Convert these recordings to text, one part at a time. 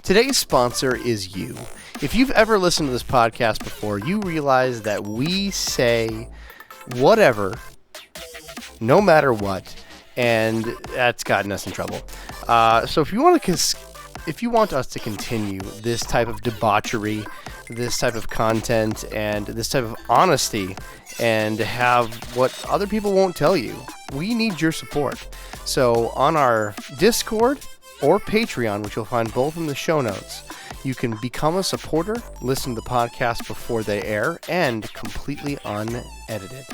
Today's sponsor is you. If you've ever listened to this podcast before, you realize that we say whatever, no matter what, and that's gotten us in trouble. So if you want us to continue this type of debauchery, this type of content, and this type of honesty, and have what other people won't tell you, we need your support. So on our Discord or Patreon, which you'll find both in the show notes, you can become a supporter, listen to the podcast before they air, and completely unedited.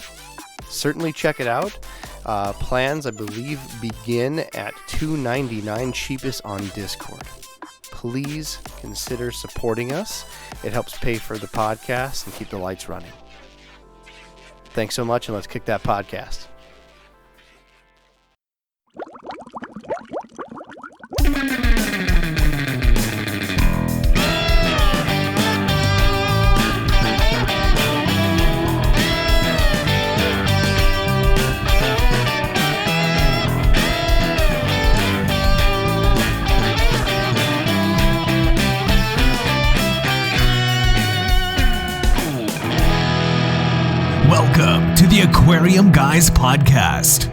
Certainly check it out. Plans, I believe, begin at $2.99 cheapest on Discord. Please consider supporting us. It helps pay for the podcast and keep the lights running. Thanks so much, and let's kick that podcast. Welcome to the Aquarium Guys podcast.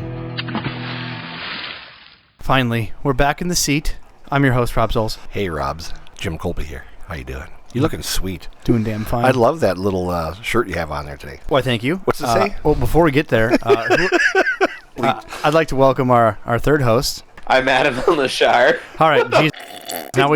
Finally, we're back in the seat. I'm your host, Rob Zols. Hey, Robs. Jim Colby here. How you doing? You looking sweet. Doing damn fine. I love that little shirt you have on there today. Why, thank you. What's it say? Well, before we get there, I'd like to welcome our third host. I'm Adam Lashar. All right, geez. Now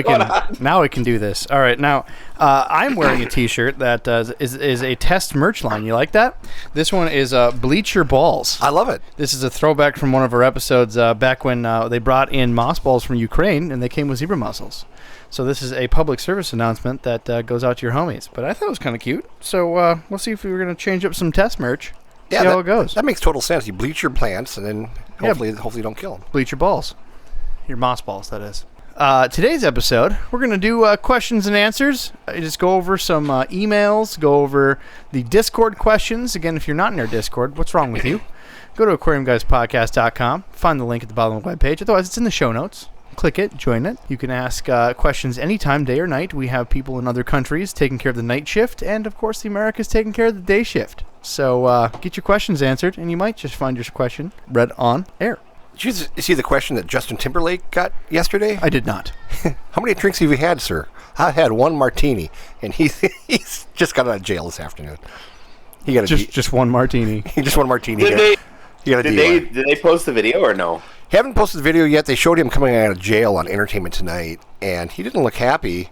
we can do this. All right, now I'm wearing a T-shirt that is a test merch line. You like that? This one is Bleach Your Balls. I love it. This is a throwback from one of our episodes back when they brought in moss balls from Ukraine and they came with zebra mussels. So this is a public service announcement that goes out to your homies. But I thought it was kind of cute. So we'll see if we were going to change up some test merch. See how it goes. That makes total sense. You bleach your plants and then hopefully you don't kill them. Bleach your balls. Your moss balls, that is. Today's episode, we're going to do questions and answers. Just go over some emails, go over the Discord questions. Again, if you're not in our Discord, what's wrong with you? Go to aquariumguyspodcast.com, find the link at the bottom of the webpage. Otherwise, it's in the show notes. Click it, join it. You can ask questions anytime, day or night. We have people in other countries taking care of the night shift, and of course, the Americas taking care of the day shift. So get your questions answered, and you might just find your question read on air. Did you see the question that Justin Timberlake got yesterday? I did not. How many drinks have you had, sir? I had one martini, and he's just got out of jail this afternoon. He got just one martini. Just one martini. Did they post the video or no? Haven't posted the video yet. They showed him coming out of jail on Entertainment Tonight, and he didn't look happy.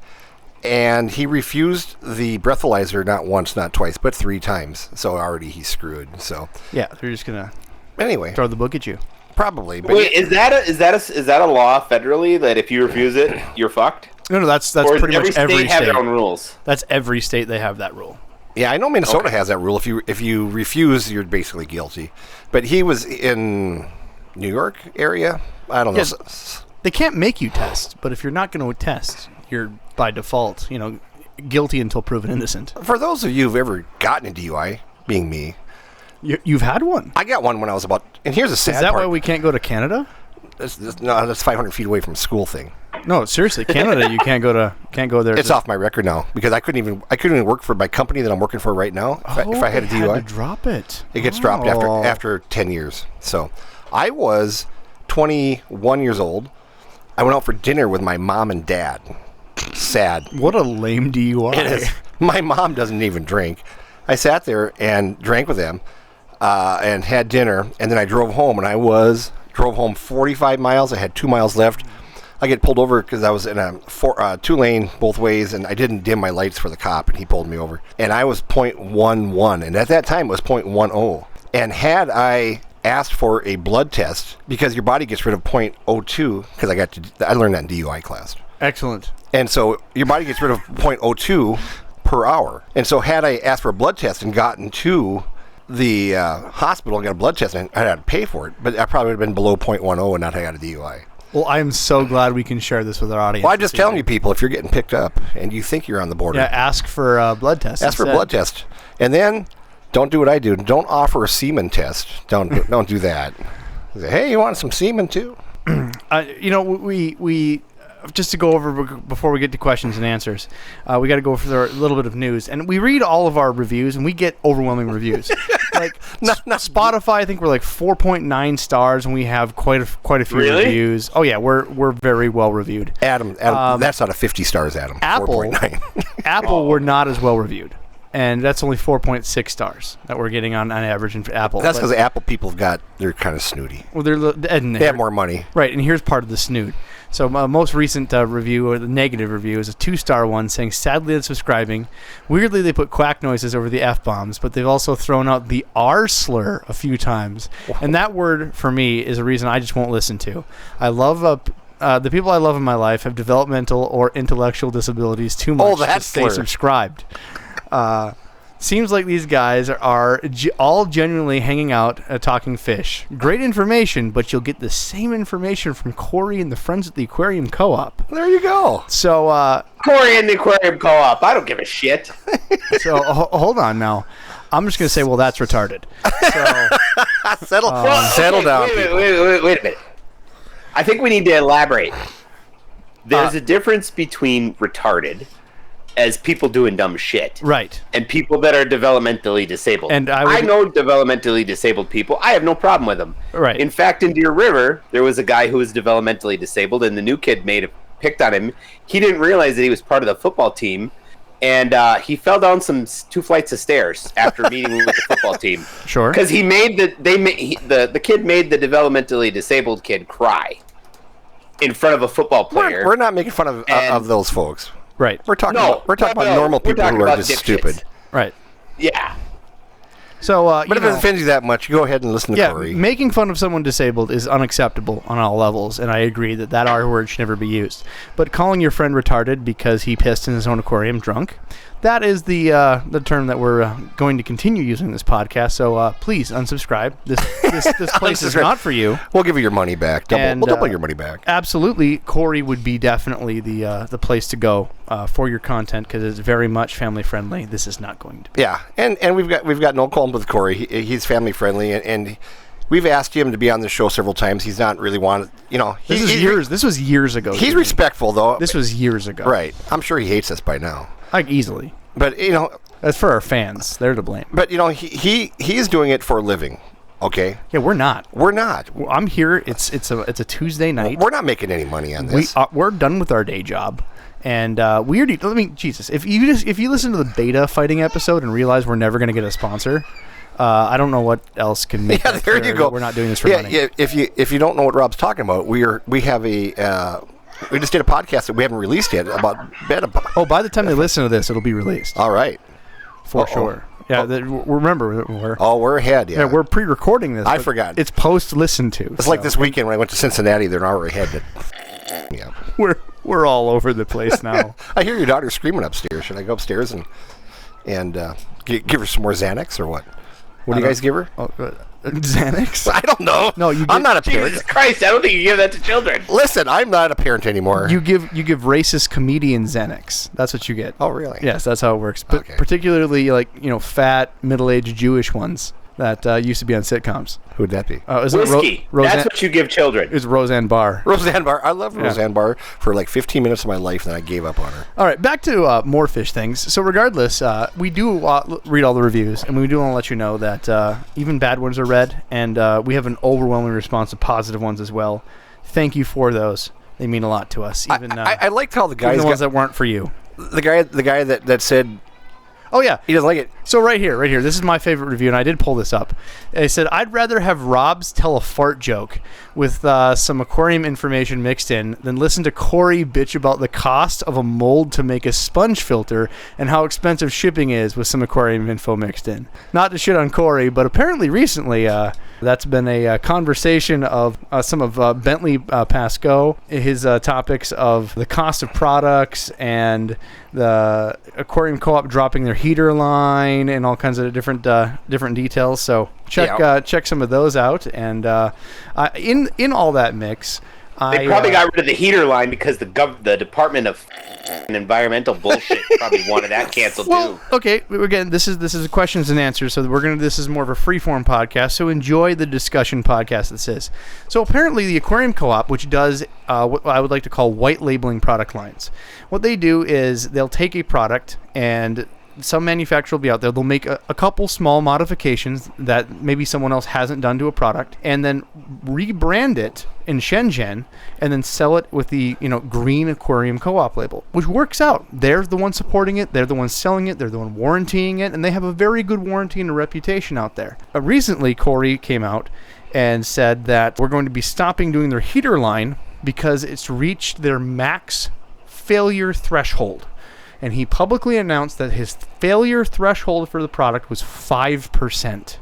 And he refused the breathalyzer not once, not twice, but 3 times. So already he's screwed. So yeah, they're just gonna throw the book at you. Probably. But wait, is that a law federally that if you refuse it, you're fucked? No, that's or pretty much every state. Have their own rules. That's every state they have that rule. Yeah, I know Minnesota has that rule. If you refuse, you're basically guilty. But he was in New York area. I don't know. Yes, they can't make you test, but if you're not going to test, you're by default, guilty until proven innocent. For those of you who've ever gotten a DUI, being me, you've had one. I got one when I was about. And here's the sad part. Is that why we can't go to Canada? No, that's 500 feet away from school thing. No, seriously, Canada, you can't go there. It's off my record now because I couldn't even work for my company that I'm working for right now. If I had a DUI, had to drop it. It gets dropped after 10 years. So, I was 21 years old. I went out for dinner with my mom and dad. Sad. What a lame DUI. It is. My mom doesn't even drink. I sat there and drank with them and had dinner, and then I drove home, and drove home 45 miles. I had 2 miles left. I get pulled over because I was in a 2-lane both ways, and I didn't dim my lights for the cop, and he pulled me over. And I was 0.11, and at that time it was 0.10. And had I asked for a blood test, because your body gets rid of 0.02, because I learned that in DUI class. Excellent. And so your body gets rid of 0.02 per hour. And so had I asked for a blood test and gotten to the hospital and got a blood test, and I had to pay for it, but I probably would have been below 0.10 and not had a DUI. Well, I'm so glad we can share this with our audience. Well, I'm just telling you, people, if you're getting picked up and you think you're on the border, ask for a blood test. Ask for a blood test, and then don't do what I do. Don't offer a semen test. Don't do that. Say, hey, you want some semen too? We just to go over before we get to questions and answers, we got to go over a little bit of news. And we read all of our reviews, and we get overwhelming reviews. Like Not Spotify, I think we're like 4.9 stars, and we have quite a few Really? reviews. Oh yeah, we're very well reviewed. Adam, that's not a 50 stars, Adam. Apple, 4.9. Apple, we're not as well reviewed, and that's only 4.6 stars that we're getting on average in Apple. That's But- because Apple people they're kind of snooty. well, they They have more money. Right, and here's part of the snoot. So my most recent review, or the negative review, is a 2-star one saying, sadly unsubscribing. Weirdly, they put quack noises over the F-bombs, but they've also thrown out the R slur a few times. And that word, for me, is a reason I just won't listen to. I love the people I love in my life have developmental or intellectual disabilities too much to that stay slur. subscribed. Seems like these guys are all genuinely hanging out talking fish. Great information, but you'll get the same information from Corey and the friends at the Aquarium Co-op. There you go. So, Corey and the Aquarium Co-op. I don't give a shit. hold on now. I'm just gonna say, well, that's retarded. So, Settle down. Wait a minute. I think we need to elaborate. There's a difference between retarded as people doing dumb shit. right. And people that are developmentally disabled. And I I would- know developmentally disabled people. I have no problem with them. Right. In fact, in Deer River, there was a guy who was developmentally disabled, and the new kid picked on him. He didn't realize that he was part of the football team, and he fell down 2 flights of stairs after meeting with the football team. Sure. Because he made the kid made the developmentally disabled kid cry in front of a football player. We're not making fun of those folks. Right. We're talking No, about no, normal we're people talking who are about just dipshits. stupid. Right. Yeah. So, But if it offends you that much, go ahead and listen to yeah, Corey. making fun of someone disabled is unacceptable on all levels, and I agree that R word should never be used. But calling your friend retarded because he pissed in his own aquarium drunk, that is the term that we're going to continue using in this podcast. So please unsubscribe. This place is Unsubscribe. not for you. We'll give you your money back. And, We'll double your money back. Absolutely, Corey would be definitely the place to go for your content because it's very much family friendly. This is not going to be. Yeah, and we've got no qualms with Corey. He's family friendly, and we've asked him to be on the show several times. He's not really wanted. This was years ago. He's to me. respectful though. This was years ago. right. I'm sure he hates us by now. Like easily. But That's for our fans. They're to blame. But he is doing it for a living. Okay, Yeah, we're not. we're not. Well, I'm here. It's a Tuesday night. We're not making any money on this. We're done with our day job, and we already. I mean, Jesus, if you listen to the beta fighting episode and realize we're never going to get a sponsor, I don't know what else can make. Yeah, that there clear you go. that we're not doing this for yeah, money. Yeah, if you don't know what Rob's talking about, we have a we just did a podcast that we haven't released yet about bed. Oh, by the time they listen to this, it'll be released All right. for Uh-oh. sure. Yeah, remember We're ahead. yeah, we're pre-recording this. I but forgot. It's post-listen to. It's like this weekend when I went to Cincinnati. They're an hour ahead. Yeah. We're all over the place now. I hear your daughter screaming upstairs. Should I go upstairs and give her some more Xanax or what? What do you guys give her? Xanax. I don't know. No, you I'm get- not a parent. Jesus Christ, I don't think you give that to children. Listen, I'm not a parent anymore. You give racist comedian Xanax. That's what you get. Oh, really? Yes, that's how it works. But Okay. particularly fat middle-aged Jewish ones that used to be on sitcoms. Who'd that be? Isn't it Whiskey. That's what you give children. It's Roseanne Barr. Roseanne Barr. I loved Roseanne Barr for like 15 minutes of my life, and then I gave up on her. All right, back to more fish things. So regardless, we do read all the reviews, and we do want to let you know that even bad ones are read, and we have an overwhelming response of positive ones as well. Thank you for those. They mean a lot to us. Even I liked how the even guys the ones that weren't for you. the guy that said Oh yeah, he doesn't like it. So right here, this is my favorite review, and I did pull this up. It said, I'd rather have Rob's tell a fart joke with some aquarium information mixed in than listen to Corey bitch about the cost of a mold to make a sponge filter and how expensive shipping is with some aquarium info mixed in. Not to shit on Corey, but apparently recently that's been a conversation of some of Bentley Pascoe, his topics of the cost of products and the Aquarium Co-op dropping their heater line and all kinds of different details. So check some of those out. And in all that mix, They probably got rid of the heater line because the Department of Environmental bullshit probably wanted that canceled too. Okay, again, this is questions and answers, so this is more of a free-form podcast, so enjoy the discussion podcast this is. So apparently the Aquarium Co-op, which does what I would like to call white labeling product lines, what they do is they'll take a product, and some manufacturer will be out there, they'll make a couple small modifications that maybe someone else hasn't done to a product, and then rebrand it in Shenzhen, and then sell it with the green Aquarium Co-op label, which works out. They're the one supporting it, they're the one selling it, they're the one warrantying it, and they have a very good warranty and a reputation out there. Recently, Corey came out and said that we're going to be stopping doing their heater line because it's reached their max failure threshold. And he publicly announced that his failure threshold for the product was 5%,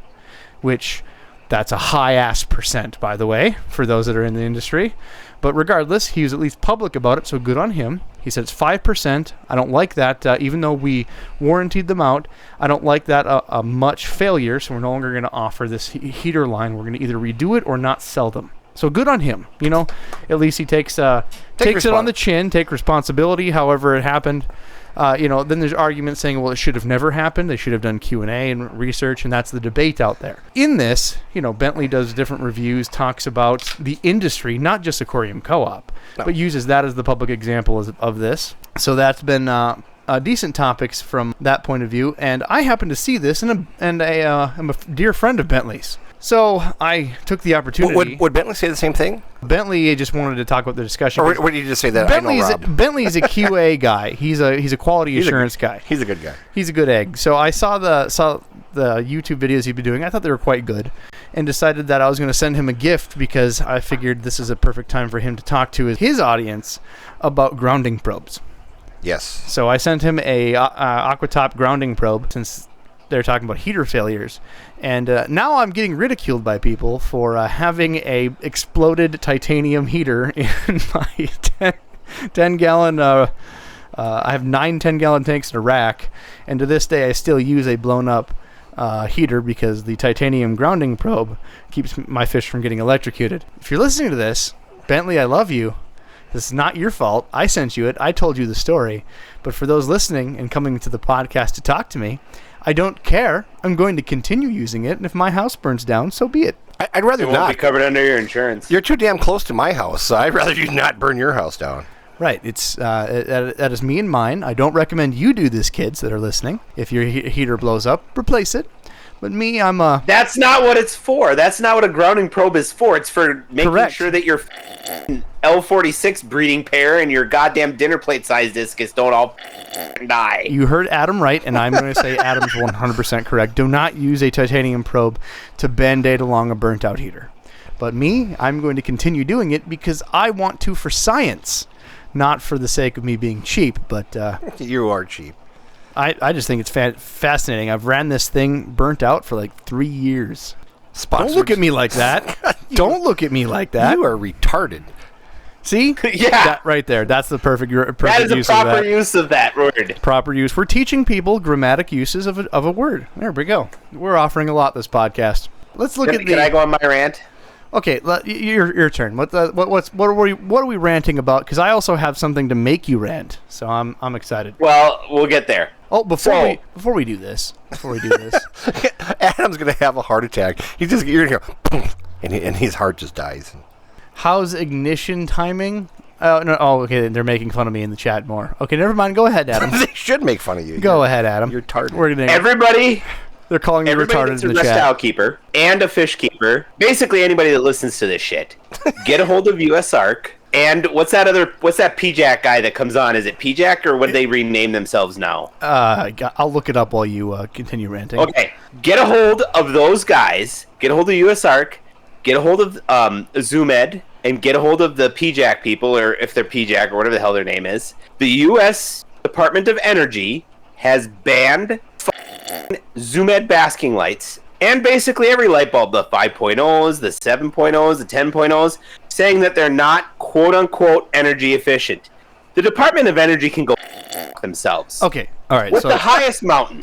which that's a high-ass percent, by the way, for those that are in the industry. But regardless, he was at least public about it, so good on him. He said it's 5%. I don't like that, even though we warrantied them out. I don't like that a much failure, so we're no longer going to offer this heater line. We're going to either redo it or not sell them. So good on him. At least he takes it on the chin, take responsibility, however it happened. Then there's arguments saying, well, it should have never happened. They should have done Q&A and research, and that's the debate out there. In this, Bentley does different reviews, talks about the industry, not just Aquarium Co-op, but uses that as the public example of this. So that's been decent topics from that point of view, and I happened to see this, and I'm a dear friend of Bentley's. So I took the opportunity. Would Bentley say the same thing? Bentley just wanted to talk about the discussion. Or would you just say that? Bentley's a QA guy. He's a quality assurance guy. He's a good guy. He's a good egg. So I saw the YouTube videos he'd been doing. I thought they were quite good, and decided that I was going to send him a gift because I figured this is a perfect time for him to talk to his audience about grounding probes. Yes. So I sent him a Aquatop grounding probe since they're talking about heater failures, and now I'm getting ridiculed by people for having a exploded titanium heater in my 10-gallon I have 9 10-gallon tanks in a rack, and to this day I still use a blown up heater because the titanium grounding probe keeps my fish from getting electrocuted. If you're listening to this, Bentley, I love you. This is not your fault. I sent you it. I told you the story. But for those listening and coming to the podcast to talk to me, I don't care. I'm going to continue using it, and if my house burns down, so be it. I'd rather it not. Won't be covered under your insurance. You're too damn close to my house, so I'd rather you not burn your house down. Right. It's that is me and mine. I don't recommend you do this, kids that are listening. If your heater blows up, replace it. But me, I'm a... That's not what it's for. That's not what a grounding probe is for. It's for making sure that your L46 breeding pair and your goddamn dinner plate size discus don't all die. You heard Adam right, and I'm going to say Adam's 100% correct. Do not use a titanium probe to band-aid along a burnt-out heater. But me, I'm going to continue doing it because I want to for science, not for the sake of me being cheap. But you are cheap. I just think it's fascinating. I've ran this thing burnt out for like 3 years. Don't look at me like that. Don't look at me like that. You are retarded. See? Yeah. That right there. That's the perfect use of that. That is a proper use of that word. Proper use. We're teaching people grammatic uses of a word. There we go. We're offering a lot this podcast. Let's look at the... Can I go on my rant? Okay, your turn. What are we ranting about? Because I also have something to make you rant. So I'm excited. Well, we'll get there. Oh, before we do this, Adam's gonna have a heart attack. You're gonna hear, and his heart just dies. How's ignition timing? No. Oh, okay. They're making fun of me in the chat more. Okay, never mind. Go ahead, Adam. They should make fun of you. Go ahead, Adam. You're retarded. Everybody. They're calling you retarded in the chat. Everybody that's a reptile keeper and a fish keeper. Basically, anybody that listens to this shit, get a hold of US Ark. And what's that PJAC guy that comes on? Is it PJAC or would they rename themselves now? I'll look it up while you continue ranting. Okay, get a hold of those guys. Get a hold of US Ark. Get a hold of ZoomEd, and get a hold of the PJAC people, or if they're PJAC or whatever the hell their name is. The U.S. Department of Energy has banned ZoomEd basking lights, and basically every light bulb, the 5.0s, the 7.0s, the 10.0s, saying that they're not quote-unquote energy efficient. The Department of Energy can go themselves. Okay, All right, with so the highest mountain.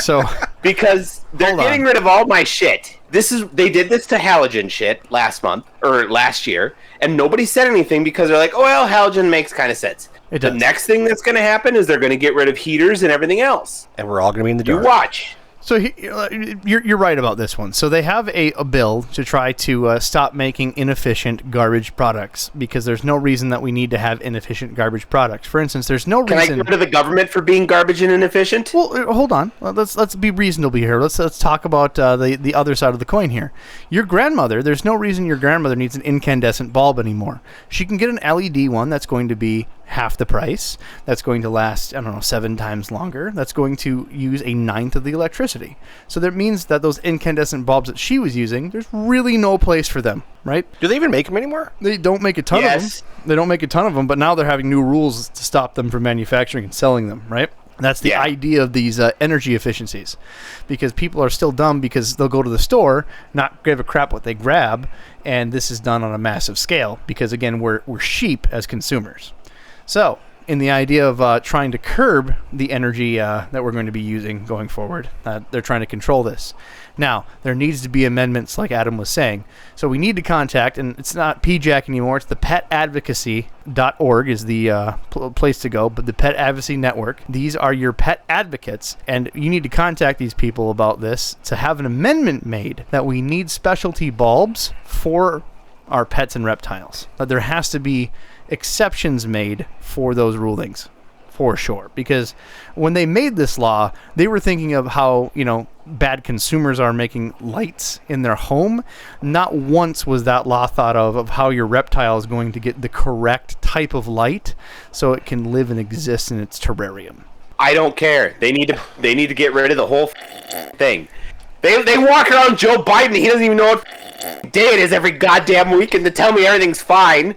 so Because they're Hold on. getting rid of all my shit. They did this to halogen shit last year, and nobody said anything because they're like, oh well, halogen makes kind of sense. It The does. next thing that's going to happen is they're going to get rid of heaters and everything else. And we're all going to be in the You dark. watch. So you're right about this one. So they have a bill to try to stop making inefficient garbage products because there's no reason that we need to have inefficient garbage products. For instance, there's no Can I reason. get rid of the government for being garbage and inefficient? Well, hold on. Let's be reasonable here. Let's talk about the other side of the coin here. Your grandmother. There's no reason your grandmother needs an incandescent bulb anymore. She can get an LED one that's going to be half the price. That's going to last 7 times longer. That's going to use a ninth of the electricity. So that means that those incandescent bulbs that she was using, there's really no place for them, right? Do they even make them anymore? They don't make a ton Yes. of them. They don't make a ton of them, but now they're having new rules to stop them from manufacturing and selling them, right? That's the Yeah. idea of these energy efficiencies, because people are still dumb because they'll go to the store, not give a crap what they grab, and this is done on a massive scale because, again, we're sheep as consumers. So, in the idea of trying to curb the energy that we're going to be using going forward, they're trying to control this. Now, there needs to be amendments, like Adam was saying. So we need to contact, and it's not PJAC anymore, it's the petadvocacy.org is the place to go, but the Pet Advocacy Network. These are your pet advocates, and you need to contact these people about this to have an amendment made that we need specialty bulbs for our pets and reptiles. That there has to be exceptions made for those rulings, for sure. Because when they made this law, they were thinking of how, bad consumers are making lights in their home. Not once was that law thought of how your reptile is going to get the correct type of light so it can live and exist in its terrarium. I don't care. They need to get rid of the whole thing. They walk around Joe Biden. He doesn't even know what day it is every goddamn weekend to tell me everything's fine.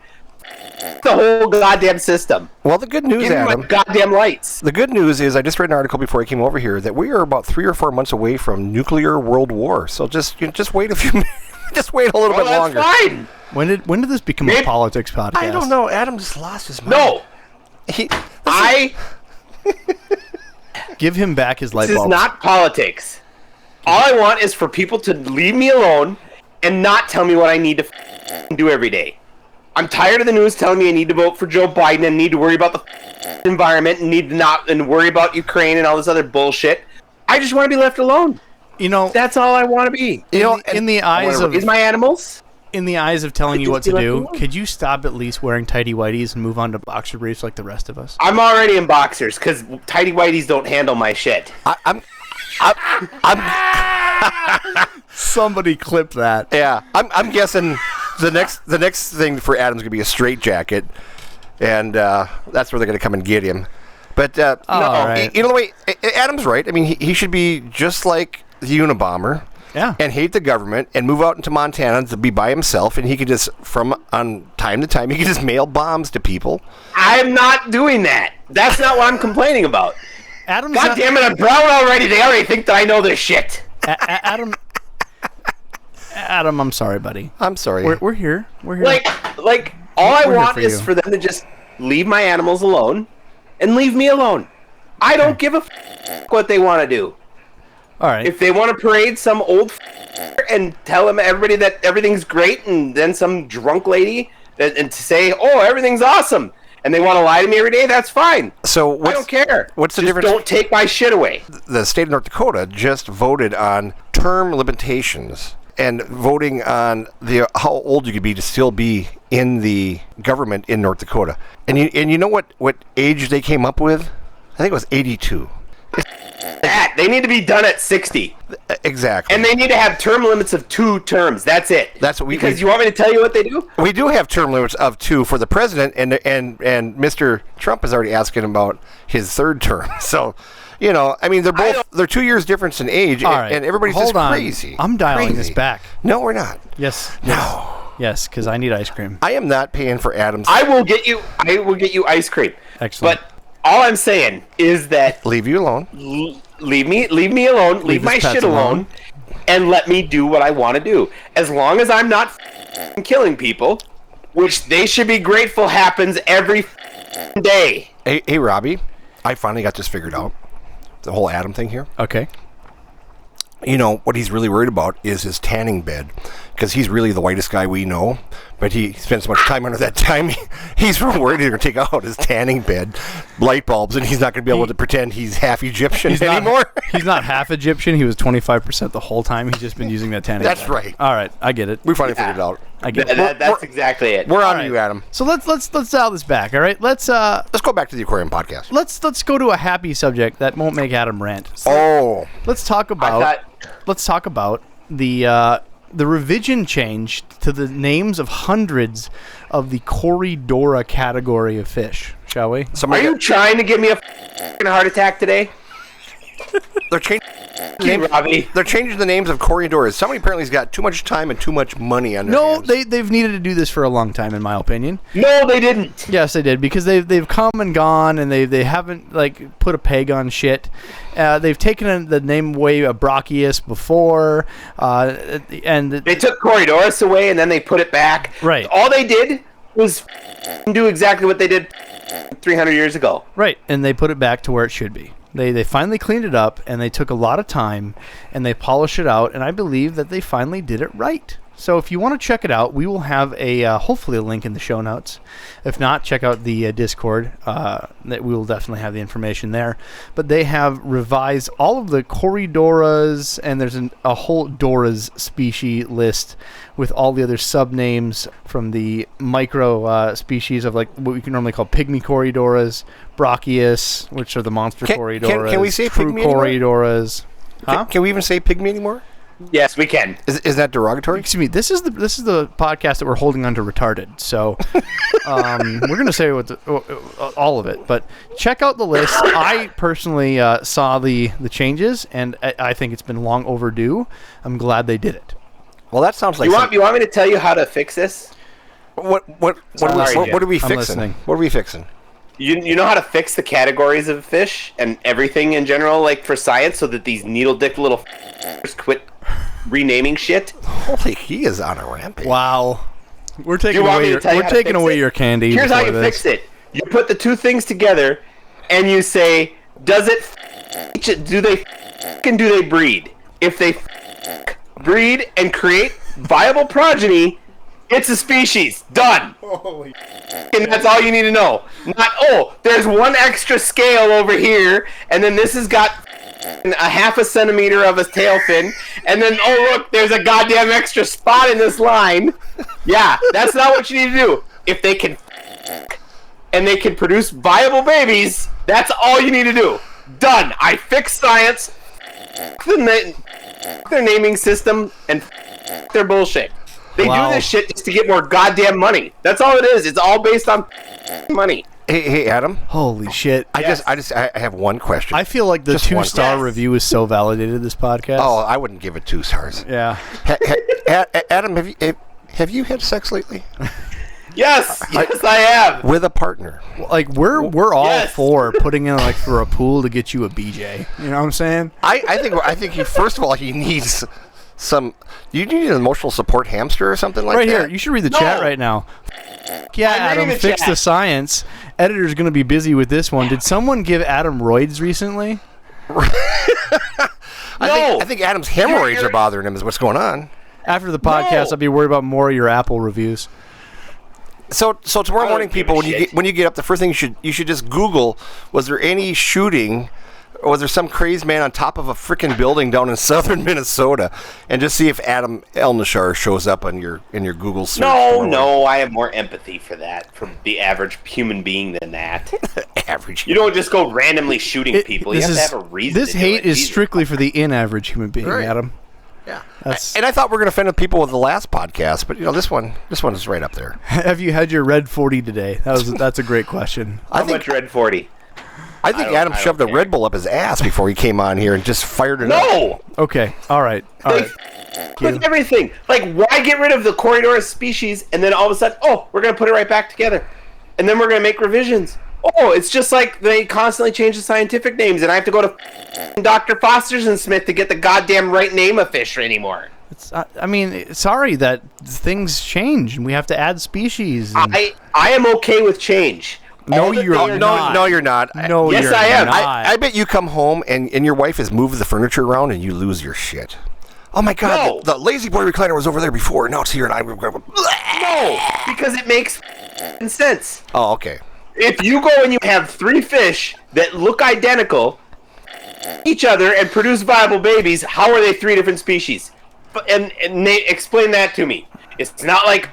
The whole goddamn system. Well, the good news, Give me my Adam. goddamn lights. The good news is I just read an article before I came over here that we are about 3 or 4 months away from nuclear world war. So just wait a few minutes. Just wait a little bit That's longer. fine. When did this become a Maybe- politics podcast? I don't know. Adam just lost his mind. No, He, Give him back his light this is bulbs. not politics. All I want is for people to leave me alone and not tell me what I need to do every day. I'm tired of the news telling me I need to vote for Joe Biden and need to worry about the environment and need to not and worry about Ukraine and all this other bullshit. I just want to be left alone. That's all I want to be. in the eyes of Is my animals? in the eyes of telling you Just what to be left do, alone. could you stop at least wearing tighty whities and move on to boxer briefs like the rest of us? I'm already in boxers because tidy whities don't handle my shit. I'm Somebody clip that. yeah. I'm guessing the next thing for Adam's gonna be a straight jacket, and that's where they're gonna come and get him. But All right. you know the way Adam's right. I mean, he should be just like the Unabomber. Yeah. And hate the government and move out into Montana to be by himself, and he could just, from on time to time, he could just mail bombs to people. I'm not doing that. That's not what I'm complaining about. Adam's God not- damn it, I'm brown already. They already think that I know this shit. Adam, I'm sorry, buddy. I'm sorry. We're here. We're here. Like all I We're here want for is you. for them to just leave my animals alone and leave me alone. I don't give a what they want to do. All right. If they want to parade some old and tell them everybody that everything's great, and then some drunk lady and to say, "Oh, everything's awesome," and they want to lie to me every day, that's fine. So I don't care. What's the Just difference? Don't take my shit away. The state of North Dakota just voted on term limitations and voting on how old you could be to still be in the government in North Dakota. And you know what age they came up with? I think it was 82. They need to be done at 60. Exactly. And they need to have term limits of 2 terms. That's it. That's what we- Because you want me to tell you what they do? We do have term limits of 2 for the president, and Mr. Trump is already asking about his 3rd term. So, I mean, they're 2 years difference in age, All right. and everybody's Hold just on. crazy. I'm dialing Crazy. this back. No, we're not. Yes. No, Yes, because I need ice cream. I am not paying for Adam's. I will get you ice cream. Excellent. But all I'm saying is that Leave you alone. leave me alone, leave my his pets shit alone, alone. and let me do what I want to do. As long as I'm not killing people, which they should be grateful happens every day. Hey, Robbie, I finally got this figured out. the whole Adam thing here. Okay. You know, what he's really worried about is his tanning bed, because he's really the whitest guy we know, but he spends so much time under that time, he's worried he's going to take out his tanning bed, light bulbs, and he's not going to be able to pretend he's half Egyptian anymore. He's not half Egyptian. He was 25% the whole time. He's just been using that tanning That's bed. right. All right, I get it. We finally figured it out. I get it. That's exactly it. We're on All to you, right. Adam. So let's dial this back. All right. Let's go back to the aquarium podcast. let's go to a happy subject that won't make Adam rant. Let's talk about the revision change to the names of hundreds of the Corydora category of fish. Shall we? Are you trying to give me a heart attack today? They're changing. Robbie. They're changing the names of Corydores. Somebody apparently has got too much time and too much money on their No, hands. they've needed to do this for a long time, in my opinion. No, they didn't. Yes, they did, because they've come and gone, and they haven't like put a peg on shit. They've taken the name away of Brachius before, and They took Corydorus away and then they put it back. Right. All they did was do exactly what they did 300 years ago. right, and they put it back to where it should be. They finally cleaned it up, and they took a lot of time, and they polished it out, and I believe that they finally did it right. So if you want to check it out, we will have hopefully a link in the show notes. If not, check out the Discord. That we will definitely have the information there. But they have revised all of the Corydoras, and there's a whole Doras species list with all the other sub-names from the micro species of like what we can normally call pygmy Corydoras, Brachius, which are the monster Corydoras, can we say true pygmy anymore? Corydoras. Huh? Can we even say pygmy anymore? Yes, we can. Is that derogatory? Excuse me. This is the podcast that we're holding on to retarded. So we're gonna say all of it. But check out the list. I personally saw the changes, and I think it's been long overdue. I'm glad they did it. Well, that sounds like You want me to tell you how to fix this? what Jim. are we I'm fixing? listening. What are we fixing? You know how to fix the categories of fish and everything in general, like for science, so that these needle dick little quit renaming shit? Holy, he is on a rampage. Wow. We're taking You want me away to tell you how to fix it? your candy. Here's how you before fix this. it. You put the two things together, and you say, do they breed? If they breed and create viable progeny, it's a species. Done. And that's all you need to know. Not, there's one extra scale over here, and then this has got a half a centimeter of a tail fin, and then, look, there's a goddamn extra spot in this line. Yeah, that's not what you need to do. If they can and they can produce viable babies, that's all you need to do. Done. I fixed science, their naming system, and their bullshit. They Wow. do this shit just to get more goddamn money. That's all it is. It's all based on money. Hey, Adam. Holy shit. I have one question. I feel like the Just one. 2-star Yes. review is so validated this podcast. I wouldn't give it 2 stars. Yeah. Adam, have you had sex lately Yes, I have. with a partner? Like we're all Yes. for putting in like for a pool to get you a BJ. You know what I'm saying? I think he first of all he needs some. You need an emotional support hamster or something like Right that. here. You should read the chat right now. Yeah, I'm reading Adam, the fix chat. the science. Editor's going to be busy with this one. Did someone give Adam roids recently? I think Adam's hemorrhoids are bothering him. Is what's going on. After the podcast, No. I'll be worried about more of your Apple reviews. So tomorrow I morning, don't give people, a shit. when you get up, the first thing you should just Google: was there any shooting, or was there some crazed man on top of a freaking building down in southern Minnesota, and just see if Adam Elnashar shows up on your Google search. No, I have more empathy for that from the average human being than that. Average. You don't just go randomly shooting people. You This have to is- have a reason. This to do hate it. is Jesus. strictly for the inaverage human being, Right. Adam. Yeah. That's- And I thought we were going to offend people with the last podcast, but this one is right up there. Have you had your red 40 today? That's a great question. How much Red 40? I think don't- Adam I don't shoved a care. Red Bull up his ass before he came on here and just fired it up. No! Okay. All right. With everything. Like, why get rid of the Corydorus species and then all of a sudden, we're going to put it right back together. And then we're going to make revisions. It's just like they constantly change the scientific names and I have to go to Dr. Foster's and Smith to get the goddamn right name of fish anymore. I mean, sorry that things change and we have to add species. and- I am okay with change. No, all that you're they are not. No, you're not. No, Yes, you're I am. not. I bet you come home and your wife has moved the furniture around and you lose your shit. Oh my God, No. the Lazy Boy recliner was over there before. Now it's here and I'm. No, because it makes sense. Oh, okay. If you go and you have 3 fish that look identical each other and produce viable babies, how are they 3 different species? And Nate, explain that to me. It's not like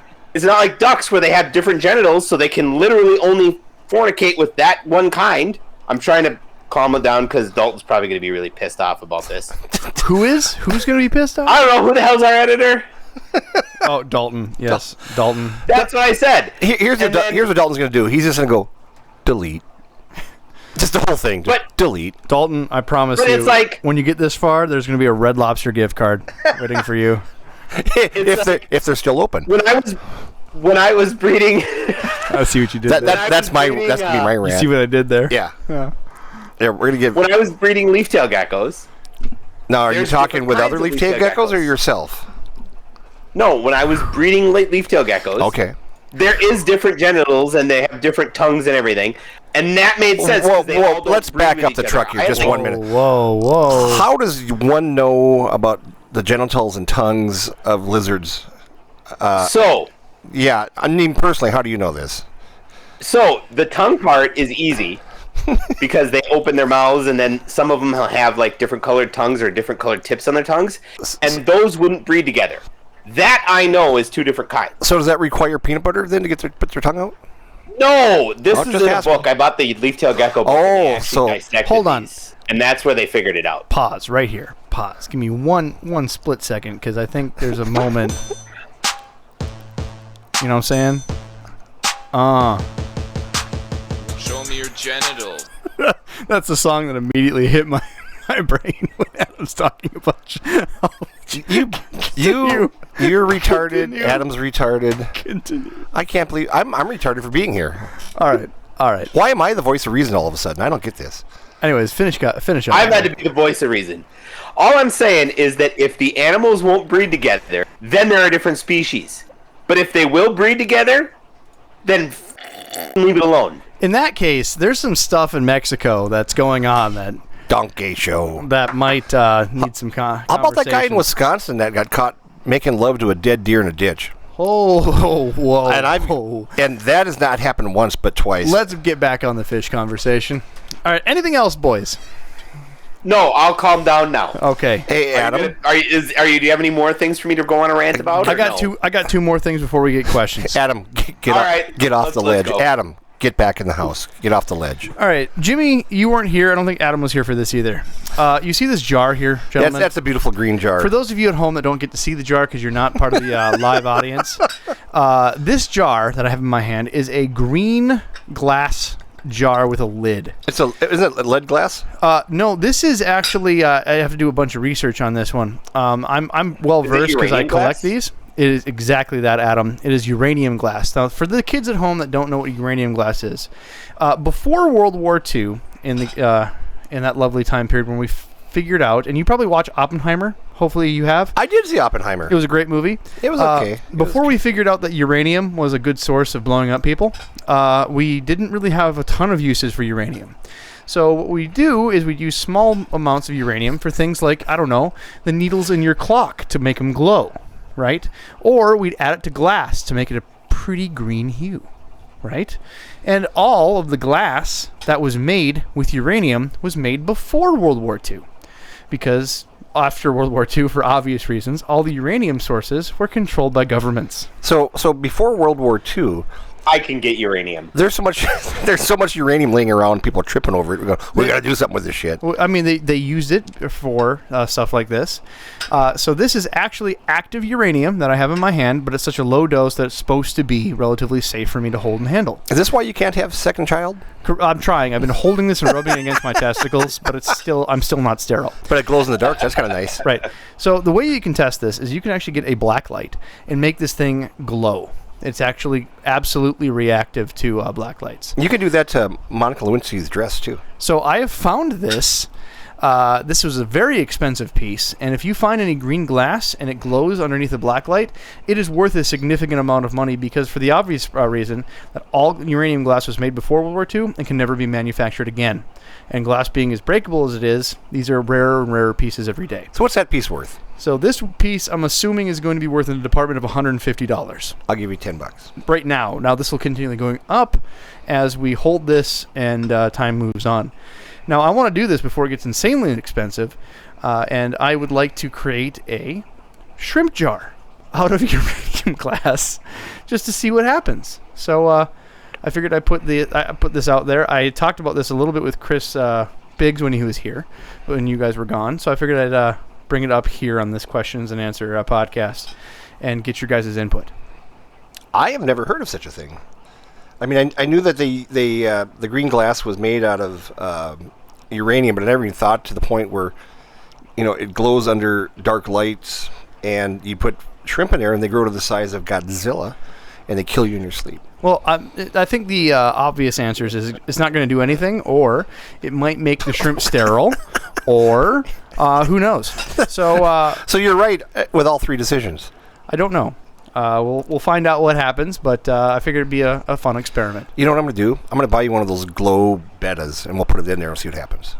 ducks where they have different genitals, so they can literally only fornicate with that one kind. I'm trying to calm it down because Dalton's probably going to be really pissed off about this. Who's going to be pissed off? I don't know who the hell's our editor. Oh, Dalton. Yes, Dalton. That's what I said. Here's And then- what Dalton's going to do. He's just going to go, delete. Just the whole thing. Just But- delete. Dalton, I promise But you, it's like- when you get this far, there's going to be a Red Lobster gift card waiting for you. if they're still open. When I was breeding, I see what you did That's there. going to be my You rant. see what I did there? Yeah. Yeah. Yeah, we're going to give. when I was breeding leaf-tail geckos. Now, are you there's talking different with kinds other of leaf-tailed leaf-tailed geckos or geckos. yourself? No, when I was breeding leaf-tail geckos. Okay. There is different genitals and they have different tongues and everything, and that made sense. 'cause they all don't Let's breed back with up the each truck other. here I just have- 1 minute. Whoa. How does one know about the genitals and tongues of lizards? So Yeah, I mean, personally, how do you know this? So the tongue part is easy because they open their mouths and then some of them will have like different colored tongues or different colored tips on their tongues, and those wouldn't breed together. That I know is 2 different kinds. So does that require peanut butter then to put their tongue out? No, this I'll is just in a ask book. I bought the leaf-tail gecko book. Oh, and they actually so- dissected hold on. these, and that's where they figured it out. Pause right here. Pause. Give me one split second because I think there's a moment. You know what I'm saying? Show me your genitals. That's the song that immediately hit my brain when Adam's talking about You're retarded. Continue. Adam's retarded. Continue. I can't believe I'm retarded for being here. All right. Why am I the voice of reason all of a sudden? I don't get this. Anyways, finish up. I've had to be the voice of reason. All I'm saying is that if the animals won't breed together, then there are different species. But if they will breed together, then leave it alone. In that case, there's some stuff in Mexico that's going on Donkey show. that might need some How about that guy in conversation. Wisconsin that got caught making love to a dead deer in a ditch? Oh, whoa. And that has not happened once but twice. Let's get back on the fish conversation. All right, anything else, boys? No, I'll calm down now. Okay. Hey Adam, Do you have any more things for me to go on a rant about? I or got no? I got 2 more things before we get questions. Adam, get All off, right, get off let's the ledge. go. Adam, get back in the house. Get off the ledge. All right, Jimmy, you weren't here. I don't think Adam was here for this either. You see this jar here, gentlemen? That's a beautiful green jar. For those of you at home that don't get to see the jar because you're not part of the live audience, this jar that I have in my hand is a green glass jar with a lid. Isn't it lead glass? No, this is actually. I have to do a bunch of research on this one. I'm well versed because I uranium collect glass? these. It is exactly that, Adam. It is uranium glass. Now, for the kids at home that don't know what uranium glass is, before World War II, in that lovely time period when we figured out, and you probably watch Oppenheimer. Hopefully, you have. I did see Oppenheimer. It was a great movie. It was okay. It was Before we figured out that uranium was a good source of blowing up people, we didn't really have a ton of uses for uranium. So what we do is we use small amounts of uranium for things like, I don't know, the needles in your clock to make them glow, right? Or we'd add it to glass to make it a pretty green hue, right? And all of the glass that was made with uranium was made before World War II, because after World War II, for obvious reasons, all the uranium sources were controlled by governments. So before World War II, I can get uranium. there's so much uranium laying around. People are tripping over it. We got to do something with this shit. Well, I mean, they used it for stuff like this. So this is actually active uranium that I have in my hand, but it's such a low dose that it's supposed to be relatively safe for me to hold and handle. Is this why you can't have a second child? I'm trying. I've been holding this and rubbing it against my testicles, but I'm still not sterile. But it glows in the dark. That's kind of nice. Right. So the way you can test this is you can actually get a black light and make this thing glow. It's actually absolutely reactive to black lights. You can do that to Monica Lewinsky's dress too. So I have found this This was a very expensive piece, and if you find any green glass and it glows underneath a black light, it is worth a significant amount of money because for the obvious reason that all uranium glass was made before World War II and can never be manufactured again. And glass being as breakable as it is, these are rarer and rarer pieces every day. So what's that piece worth? So this piece, I'm assuming, is going to be worth in the department of $150 I'll give you $10. right now. Now this will continue going up as we hold this and time moves on. Now I want to do this before it gets insanely expensive, and I would like to create a shrimp jar out of uranium glass just to see what happens. So I figured I put this out there. I talked about this a little bit with Chris Biggs when he was here, when you guys were gone. So I figured I'd bring it up here on this questions and answer podcast and get your guys' input. I have never heard of such a thing. I mean, I knew that the green glass was made out of uranium, but I never even thought to the point where, it glows under dark lights, and you put shrimp in there, and they grow to the size of Godzilla, and they kill you in your sleep. Well, I think the obvious answers is it's not going to do anything, or it might make the shrimp sterile, or who knows. So So you're right with all three decisions. I don't know. We'll find out what happens, but I figured it'd be a fun experiment. You know what I'm going to do? I'm going to buy you one of those glow bettas, and we'll put it in there and see what happens.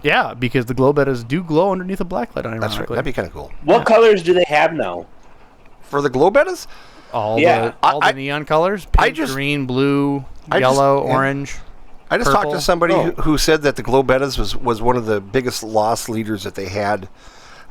Yeah, because the glow bettas do glow underneath a black light, That's ironically. right. That'd be kind of cool. What colors do they have now? For the glow bettas, All Yeah, the neon colors: pink, green, blue, yellow, orange. I just talked Purple. to somebody who said that the glow bettas was one of the biggest loss leaders that they had,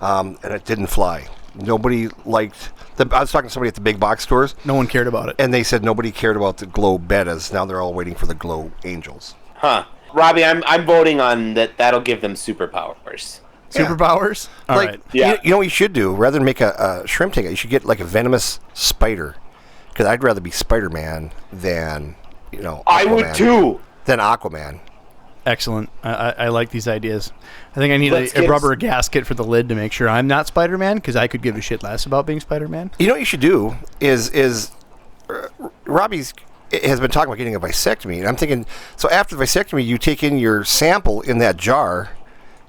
and it didn't fly. Nobody liked. I was talking to somebody at the big box stores, No one cared about it. and they said nobody cared about the glow bettas. Now they're all waiting for the glow angels. Huh. Robbie, I'm voting on that. That'll give them superpowers. Superpowers? All right. Yeah. You know what you should do? Rather than make a shrimp ticket, you should get like a venomous spider. Because I'd rather be Spider-Man than, I would Aquaman. too. Than Aquaman. Excellent. I like these ideas. I think I need Let's a get rubber gasket for the lid to make sure I'm not Spider-Man, because I could give a shit less about being Spider-Man. You know what you should do is Robbie's has been talking about getting a vasectomy, and I'm thinking, so after the vasectomy, you take in your sample in that jar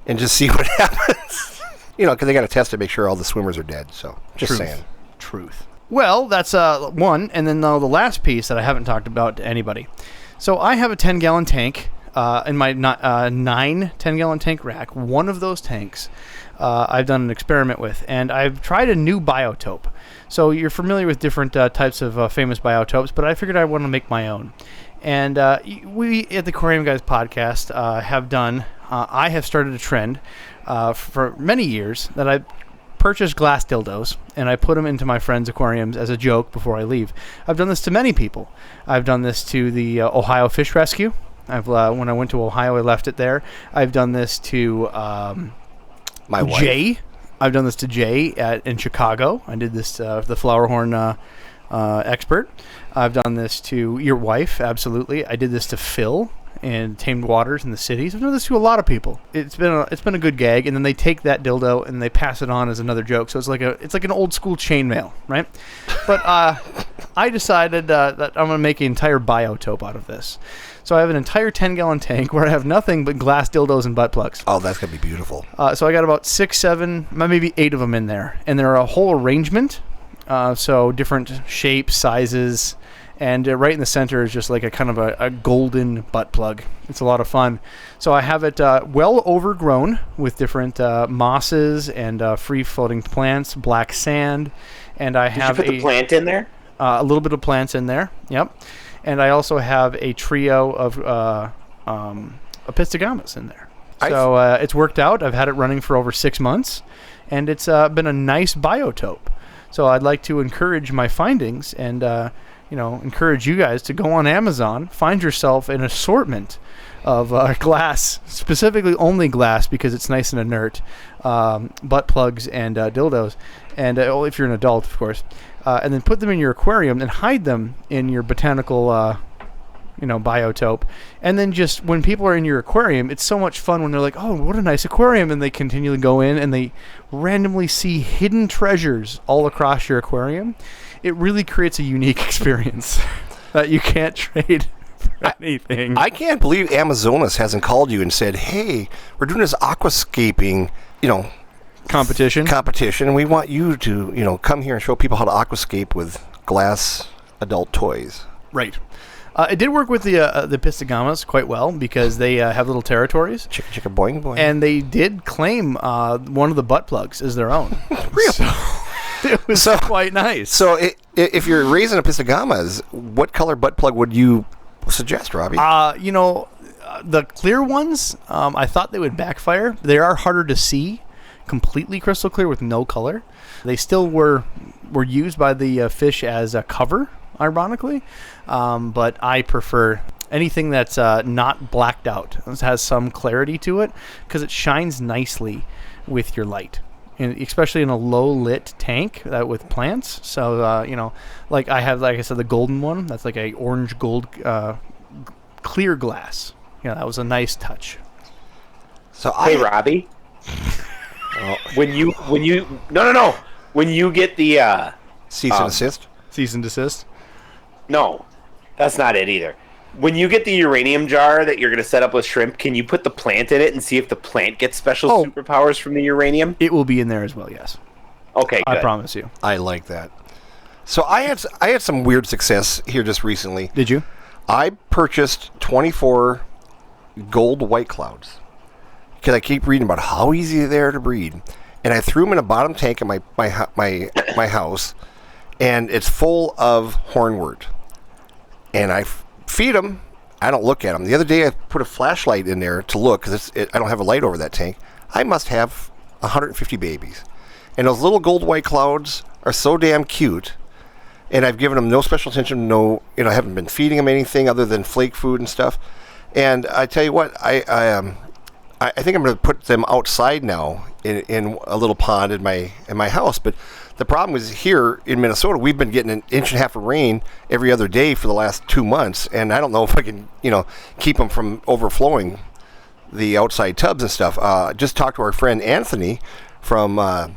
and just see what happens. Because they got to test it, make sure all the swimmers are dead. So just saying. Truth. Well, that's one, and then the last piece that I haven't talked about to anybody. So I have a 10-gallon tank in my 9 10-gallon tank rack. One of those tanks I've done an experiment with, and I've tried a new biotope. So you're familiar with different types of famous biotopes, but I figured I want to make my own. And we at the Aquarium Guys podcast have done. I have started a trend for many years that I purchase glass dildos and I put them into my friends' aquariums as a joke before I leave. I've done this to many people. I've done this to the Ohio Fish Rescue. When I went to Ohio, I left it there. I've done this to My wife. Jay. I've done this to Jay in Chicago. I did this to the Flowerhorn expert. I've done this to your wife, absolutely. I did this to Phil and Tamed Waters in the cities. I've done this to a lot of people. It's been a good gag, and then they take that dildo and they pass it on as another joke. So it's like an old school chainmail, right? But I decided that I'm going to make an entire biotope out of this. So I have an entire 10-gallon tank where I have nothing but glass dildos and butt plugs. Oh, that's going to be beautiful. So I got about 6, 7, maybe 8 of them in there. And they're a whole arrangement. So different shapes, sizes. And right in the center is just like a kind of a golden butt plug. It's a lot of fun. So I have it well overgrown with different mosses and free-floating plants, black sand. And I have Did you put the plant in there? a little bit of plants in there. Yep. And I also have a trio of Epistogamas in there. So it's worked out. I've had it running for over 6 months, and it's been a nice biotope. So I'd like to encourage my findings and encourage you guys to go on Amazon, find yourself an assortment of glass, specifically only glass because it's nice and inert, butt plugs and dildos, and if you're an adult, of course, and then put them in your aquarium and hide them in your botanical biotope. And then just when people are in your aquarium, it's so much fun when they're like, oh, what a nice aquarium, and they continually go in and they randomly see hidden treasures all across your aquarium. It really creates a unique experience that you can't trade anything. I can't believe Amazonas hasn't called you and said, "Hey, we're doing this aquascaping, Competition. competition, and we want you to, come here and show people how to aquascape with glass adult toys." Right. It did work with the Pistagamas quite well because they have little territories. Chicka chicka boing boing. And they did claim one of the butt plugs as their own. Really? So, it was quite nice. So if you're raising a Pistagamas, what color butt plug would you suggest, Robbie? The clear ones, I thought they would backfire. They are harder to see, completely crystal clear with no color. They still were used by the fish as a cover, ironically. But I prefer anything that's not blacked out. It has some clarity to it because it shines nicely with your light. And especially in a low lit tank with plants. So, like I said, the golden one, that's like a orange gold clear glass. That was a nice touch. So Hey, Robbie. When you get the cease and desist. Cease and desist. no, that's not it either. When you get the uranium jar that you're going to set up with shrimp, can you put the plant in it and see if the plant gets special superpowers from the uranium? It will be in there as well, yes. Okay, good. I promise you. I like that. So I had some weird success here just recently. Did you? I purchased 24 gold white clouds because I keep reading about how easy they are to breed, and I threw them in a bottom tank at my house, and it's full of hornwort, and I feed them. I don't look at them. The other day I put a flashlight in there to look because I don't have a light over that tank. I must have 150 babies, and those little gold white clouds are so damn cute. And I've given them no special attention. I haven't been feeding them anything other than flake food and stuff. And I tell you what, I think I'm going to put them outside now in a little pond in my house. But the problem is here in Minnesota, we've been getting 1.5 inches of rain every other day for the last 2 months, and I don't know if I can keep them from overflowing the outside tubs and stuff. Just talked to our friend Anthony from Daco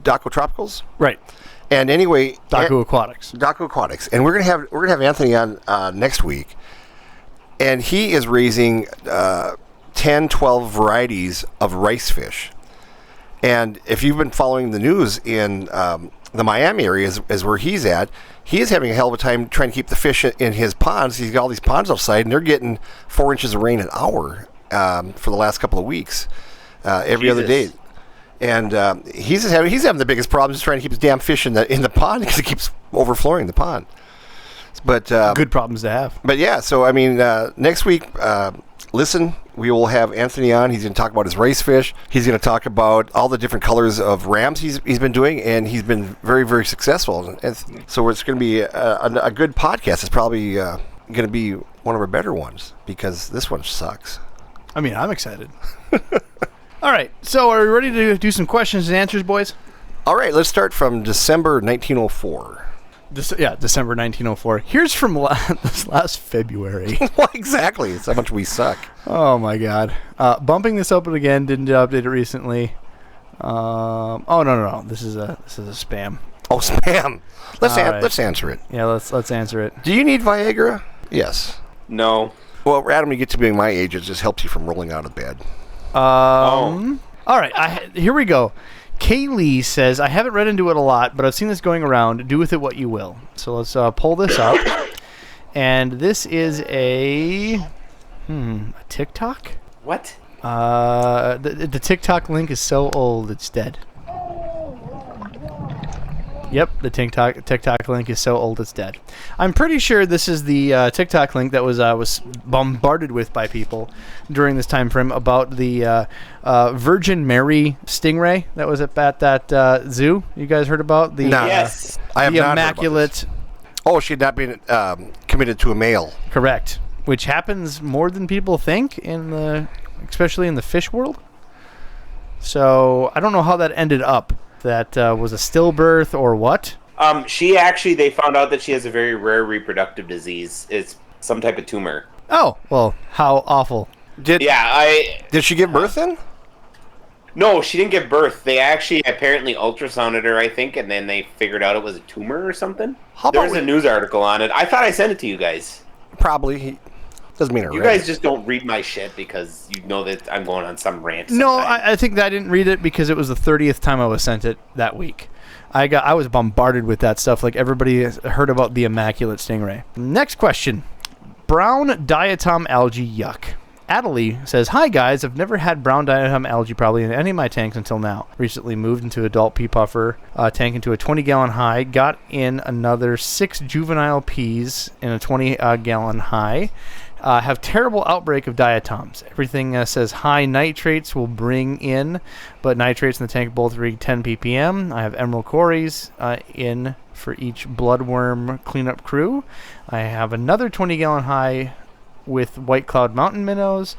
Tropicals. Right. And anyway, Daco Aquatics. Daco Aquatics, and we're gonna have Anthony on next week, and he is raising 10, 12 varieties of rice fish. And if you've been following the news in the Miami area, is where he's at, he is having a hell of a time trying to keep the fish in his ponds. He's got all these ponds outside, and they're getting 4 inches of rain an hour for the last couple of weeks, every other day. And he's having the biggest problem is trying to keep his damn fish in the pond because it keeps overflowing the pond. But good problems to have. But yeah, so I mean, next week, listen, we will have Anthony on. He's going to talk about his rice fish. He's going to talk about all the different colors of rams he's been doing, and he's been very, very successful. And so it's going to be a good podcast. It's probably going to be one of our better ones because this one sucks. I mean, I'm excited. All right, so are we ready to do some questions and answers, boys? All right, let's start from December 1904. December 1904. Here's from this last February. Well, exactly. It's how much we suck. Oh, my God. Bumping this open again. Didn't update it recently. No. This is a spam. Oh, spam. Let's answer it. Yeah, let's answer it. Do you need Viagra? Yes. No. Well, Adam, you get to be my age. It just helps you from rolling out of bed. All right, here we go. Kaylee says, I haven't read into it a lot, but I've seen this going around. Do with it what you will. So let's pull this up. And this is a TikTok? What? The TikTok link is so old, it's dead. Yep, the TikTok link is so old it's dead. I'm pretty sure this is the TikTok link that was bombarded with by people during this time frame about the Virgin Mary stingray that was at that zoo. You guys heard about the Yes, I have the not immaculate? Heard about this. Oh, she had not been committed to a male. Correct, which happens more than people think especially in the fish world. So I don't know how that ended up. That was a stillbirth or what? They found out that she has a very rare reproductive disease. It's some type of tumor. Oh, well, how awful. Did she give birth then? No, she didn't give birth. They actually apparently ultrasounded her, I think, and then they figured out it was a tumor or something. There was a news article on it. I thought I sent it to you guys. Probably. Doesn't mean I You read guys it. just don't read my shit because you know that I'm going on some rant. No, sometime. I think that I didn't read it because it was the 30th time I was sent it that week. I was bombarded with that stuff. Like everybody has heard about the immaculate stingray. Next question. Brown diatom algae yuck. Adelie says, "Hi guys, I've never had brown diatom algae probably in any of my tanks until now. Recently moved into adult pea puffer tank into a 20-gallon high. Got in another 6 juvenile peas in a 20-gallon high. Have terrible outbreak of diatoms. Everything says high nitrates will bring in, but nitrates in the tank both read 10 ppm. I have emerald cories in for each bloodworm cleanup crew. I have another 20-gallon high with White Cloud Mountain minnows,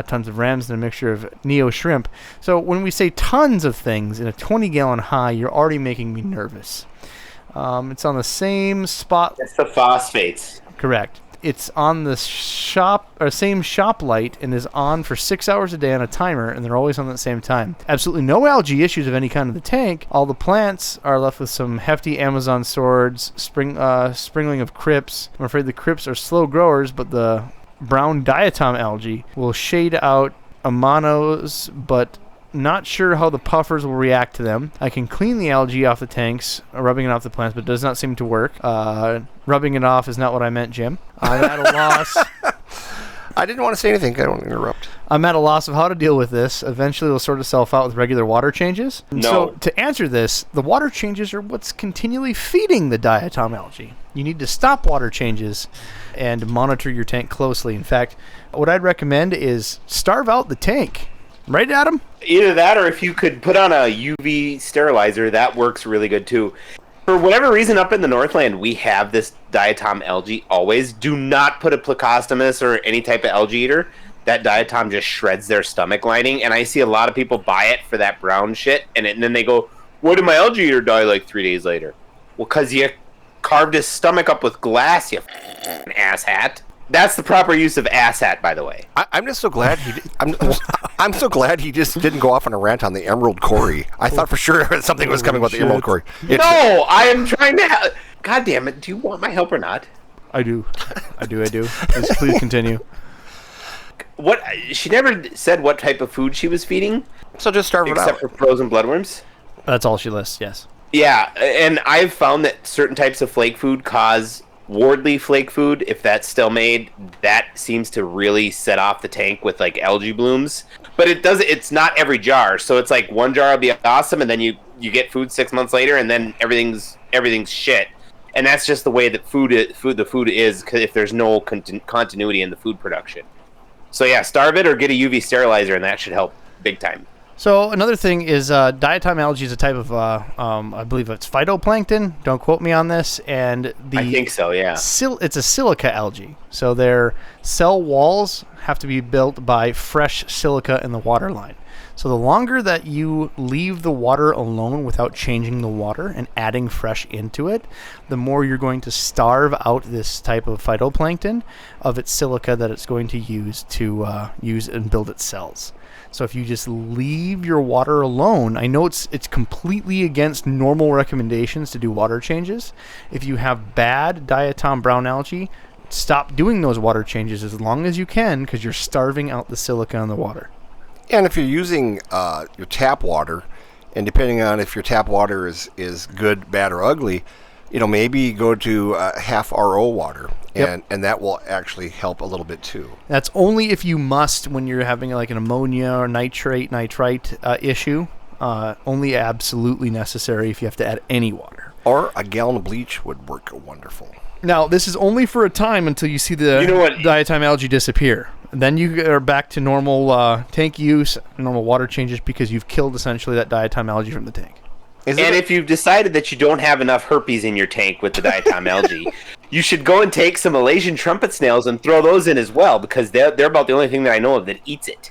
tons of rams, and a mixture of neo shrimp." So when we say tons of things in a 20-gallon high, you're already making me nervous. It's on the same spot. It's the phosphates. Correct. It's on the same shop light and is on for 6 hours a day on a timer, and they're always on at the same time. Absolutely no algae issues of any kind in the tank. All the plants are left with some hefty Amazon swords, sprinkling of crypts. I'm afraid the crypts are slow growers, but the brown diatom algae will shade out amanos, but not sure how the puffers will react to them. I can clean the algae off the tanks, rubbing it off the plants, but it does not seem to work. Rubbing it off is not what I meant, Jim. I'm at a loss. I didn't want to say anything. I don't want to interrupt. I'm at a loss of how to deal with this. Eventually, it'll sort itself out with regular water changes. No. So, to answer this, the water changes are what's continually feeding the diatom algae. You need to stop water changes and monitor your tank closely. In fact, what I'd recommend is starve out the tank. Right, Adam? Either that or if you could put on a UV sterilizer, that works really good too. For whatever reason, up in the Northland, we have this diatom algae always. Do not put a Plecostomus or any type of algae eater. That diatom just shreds their stomach lining, and I see a lot of people buy it for that brown shit, and then they go, "Why did my algae eater die like 3 days later?" Well, because you carved his stomach up with glass, you asshat. That's the proper use of asshat, by the way. I'm just so glad I'm so glad he just didn't go off on a rant on the emerald cory. I thought for sure something was coming with the emerald cory. No, I am trying to help. God damn it, do you want my help or not? I do. I do. Please continue. What? She never said what type of food she was feeding, So just starve it except out. for frozen bloodworms. That's all she lists, yes. Yeah, and I've found that certain types of flake food cause Wardley flake food. If that's still made, that seems to really set off the tank with like algae blooms. But it's not every jar. So it's like one jar will be awesome, and then you get food 6 months later, and then everything's shit. And that's just the way that the food is, 'cause if there's no continuity in the food production. So yeah, starve it or get a UV sterilizer, and that should help big time. So another thing is diatom algae is a type of, I believe it's phytoplankton. Don't quote me on this. And I think so, yeah. It's a silica algae. So their cell walls have to be built by fresh silica in the water line. So the longer that you leave the water alone without changing the water and adding fresh into it, the more you're going to starve out this type of phytoplankton of its silica that it's going to use and build its cells. So if you just leave your water alone, I know it's completely against normal recommendations to do water changes. If you have bad diatom brown algae, stop doing those water changes as long as you can, because you're starving out the silica in the water. And if you're using your tap water, and depending on if your tap water is good, bad, or ugly, maybe go to half RO water, and that will actually help a little bit too. That's only if you must when you're having like an ammonia or nitrite issue. Only absolutely necessary if you have to add any water. Or a gallon of bleach would work wonderful. Now, this is only for a time until you see the diatom algae disappear. Then you are back to normal tank use, normal water changes, because you've killed essentially that diatom algae from the tank. And if you've decided that you don't have enough herpes in your tank with the diatom algae, you should go and take some Malaysian trumpet snails and throw those in as well, because they're about the only thing that I know of that eats it.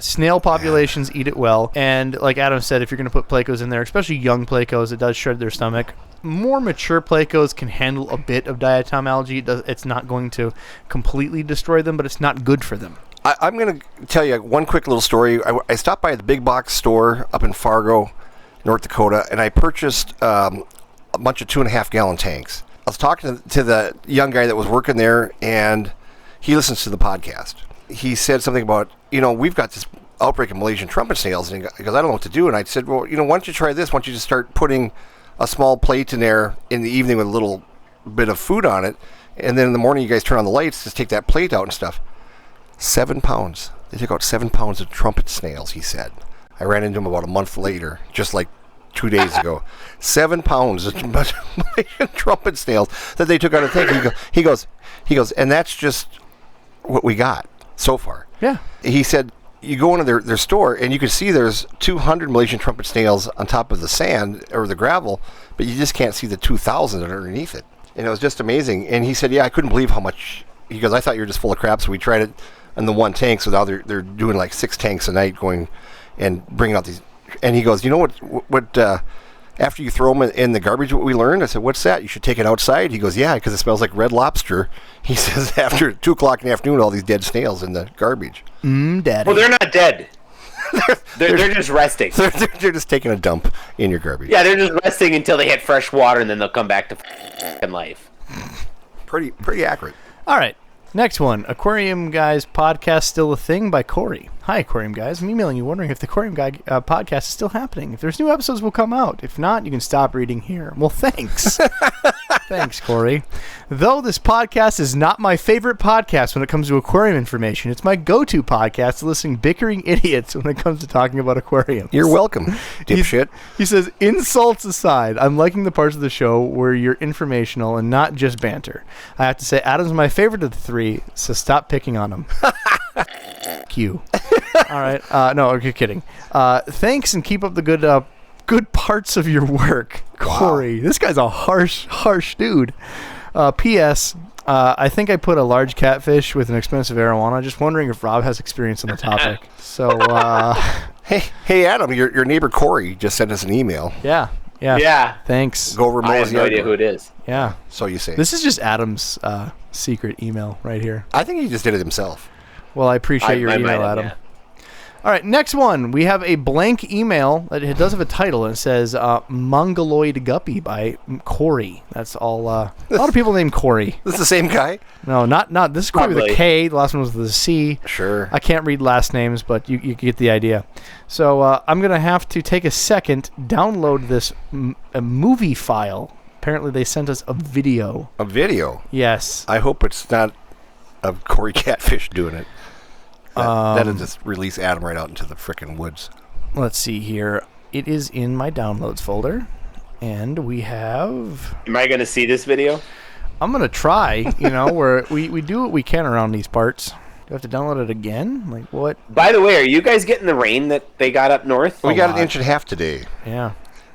Snail populations eat it well, and like Adam said, if you're going to put plecos in there, especially young plecos, it does shred their stomach. More mature plecos can handle a bit of diatom algae. It's not going to completely destroy them, but it's not good for them. I'm going to tell you one quick little story. I stopped by the big box store up in Fargo, North Dakota, and I purchased a bunch of 2.5 gallon tanks. was talking to the young guy that was working there, and he listens to the podcast. He said something about, we've got this outbreak of Malaysian trumpet snails, and he goes, I don't know what to do. And I said, well, why don't you try this? Why don't you just start putting a small plate in there in the evening with a little bit of food on it, and then in the morning you guys turn on the lights, just take that plate out and stuff. 7 pounds. They took out 7 pounds of trumpet snails, he said. I ran into him about a month later, just like 2 days ago. 7 pounds of Malaysian trumpet snails that they took out of the tank. He goes, and that's just what we got so far. Yeah. He said, you go into their store and you can see there's 200 Malaysian trumpet snails on top of the sand or the gravel, but you just can't see the 2,000 that are underneath it. And it was just amazing. And he said, yeah, I couldn't believe how much. He goes, I thought you were just full of crap, so we tried it in the one tank. So now they're doing like 6 tanks a night going and bringing out these. And he goes, you know what after you throw them in the garbage, what we learned? I said, what's that? You should take it outside. He goes, yeah, because it smells like Red Lobster. He says after 2 o'clock in the afternoon, all these dead snails in the garbage. Daddy. Well, they're not dead. they're just resting. They're just taking a dump in your garbage. Yeah, they're just resting until they hit fresh water, and then they'll come back to f***ing life. Pretty accurate. All right. Next one, Aquarium Guys Podcast Still a Thing by Corey. Hi, Aquarium Guys. I'm emailing you wondering if the Aquarium Guy podcast is still happening. If there's new episodes, will come out. If not, you can stop reading here. Well, thanks. Thanks, Corey. Though this podcast is not my favorite podcast when it comes to aquarium information, it's my go-to podcast to listening bickering idiots when it comes to talking about aquariums. You're welcome, dipshit. He says, insults aside, I'm liking the parts of the show where you're informational and not just banter. I have to say, Adam's my favorite of the 3, so stop picking on him. You. All right. No, you're kidding. Thanks, and keep up the good parts of your work, Corey. Wow. This guy's a harsh dude. P.S. I think I put a large catfish with an expensive arowana. Just wondering if Rob has experience on the topic. So, hey, Adam, your neighbor Corey just sent us an email. Yeah. Thanks. Go over. I have no idea who it is. Yeah. So you say. This is just Adam's secret email right here. I think he just did it himself. Well, I appreciate your email, Adam. Yeah. All right, next one. We have a blank email. It does have a title, and it says Mongoloid Guppy by Corey. That's all. A lot of people named Corey. This is the same guy? No, not. This is Corey with a K. The last one was with a C. Sure. I can't read last names, but you get the idea. So I'm going to have to take a second, download this a movie file. Apparently, they sent us a video. A video? Yes. I hope it's not a Corey Catfish doing it. That'll just release Adam right out into the frickin' woods. Let's see here. It is in my downloads folder, and we have... Am I going to see this video? I'm going to try, where we do what we can around these parts. Do I have to download it again? Like, what? By the way, are you guys getting the rain that they got up north? We got 1.5 inches today. Yeah.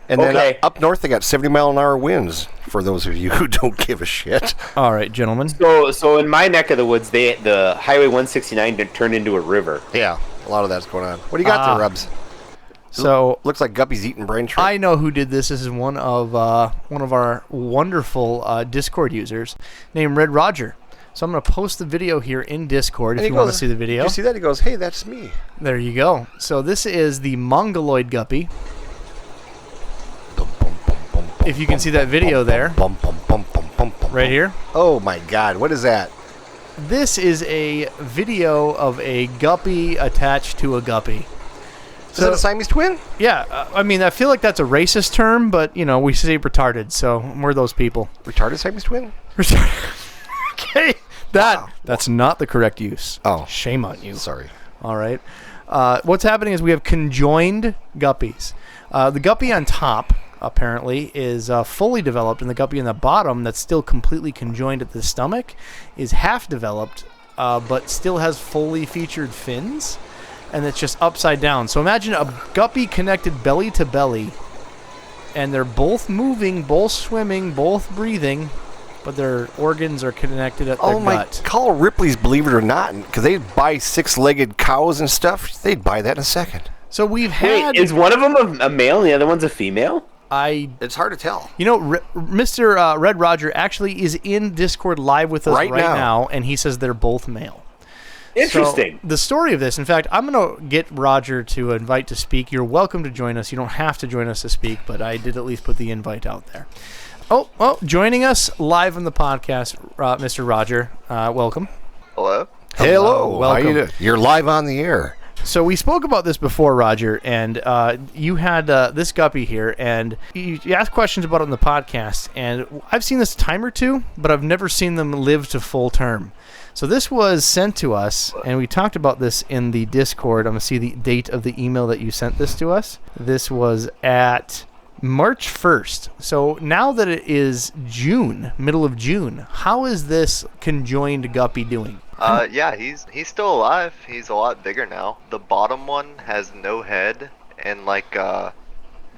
And then up north, they got 70-mile-an-hour winds, for those of you who don't give a shit. All right, gentlemen. So in my neck of the woods, the Highway 169 turned into a river. Yeah, a lot of that's going on. What do you got there, Rubs? So looks like Guppy's eating brain shrimp. I know who did this. This is one of our wonderful Discord users named Red Roger. So I'm going to post the video here in Discord if you want to see the video. Did you see that? He goes, hey, that's me. There you go. So this is the Mongoloid Guppy. If you can see that video there. Right here. Oh, my God. What is that? This is a video of a guppy attached to a guppy. Is that a Siamese twin? Yeah. I mean, I feel like that's a racist term, but, we say retarded, so we're those people. Retarded Siamese twin? Okay. That's not the correct use. Oh. Shame on you. Sorry. All right. What's happening is we have conjoined guppies. The guppy on top, apparently, is fully developed, and the guppy on the bottom that's still completely conjoined at the stomach is half developed, but still has fully featured fins, and it's just upside down. So imagine a guppy connected belly to belly, and they're both moving, both swimming, both breathing, but their organs are connected at their gut. Call Ripley's Believe It or Not, because they'd buy 6-legged cows and stuff. They'd buy that in a second. So we've had... Wait, is one of them a male and the other one's a female? It's hard to tell. Mr. Red Roger actually is in Discord live with us right now, and he says they're both male. Interesting. So the story of this, in fact, I'm going to get Roger to invite to speak. You're welcome to join us. You don't have to join us to speak, but I did at least put the invite out there. Joining us live on the podcast, Mr. Roger. Welcome. Hello. Hello. Welcome. How you doing? You're live on the air. So we spoke about this before, Roger, and you had this guppy here, and you asked questions about it on the podcast, and I've seen this a time or two, but I've never seen them live to full term. So this was sent to us, and we talked about this in the Discord. I'm going to see the date of the email that you sent this to us. This was at March 1st. So now that it is June, middle of June, how is this conjoined guppy doing? Yeah, he's still alive. He's a lot bigger now. The bottom one has no head and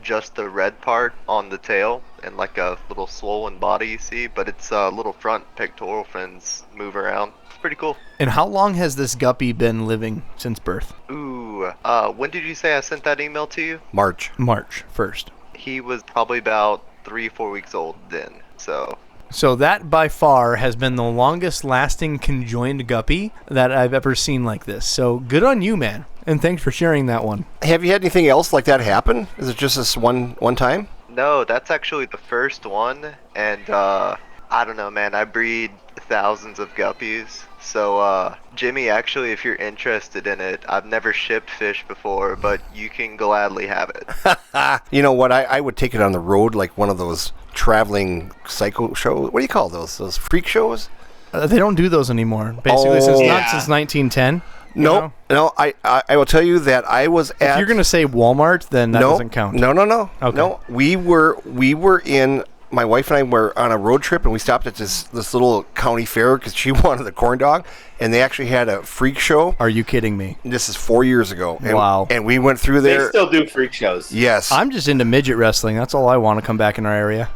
just the red part on the tail and like a little swollen body you see, but its little front pectoral fins move around. It's pretty cool. And how long has this guppy been living since birth? Ooh, when did you say I sent that email to you? March. March 1st. He was probably about 3-4 weeks old then, so... So that by far has been the longest lasting conjoined guppy that I've ever seen like this. So good on you, man. And thanks for sharing that one. Have you had anything else like that happen? Is it just this one time? No, that's actually the first one, and I don't know, man, I breed thousands of guppies, so Jimmy, actually, if you're interested in it, I've never shipped fish before, but you can gladly have it. You know what, I would take it on the road, like one of those traveling psycho shows. What do you call those freak shows? They don't do those anymore, basically, Oh. not since 1910. you No, know? I will tell you that I was at... If you're going to say Walmart, then that doesn't count. No. Okay. No, we were in... My wife and I were on a road trip, and we stopped at this little county fair because she wanted the corn dog, and they actually had a freak show. Are you kidding me? This is 4 years ago. And, Wow. And we went through They there. still do freak shows. Yes. I'm just into midget wrestling. That's all I want to come back in our area.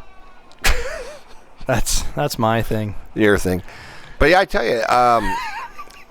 That's my thing. Your thing. But yeah, I tell you,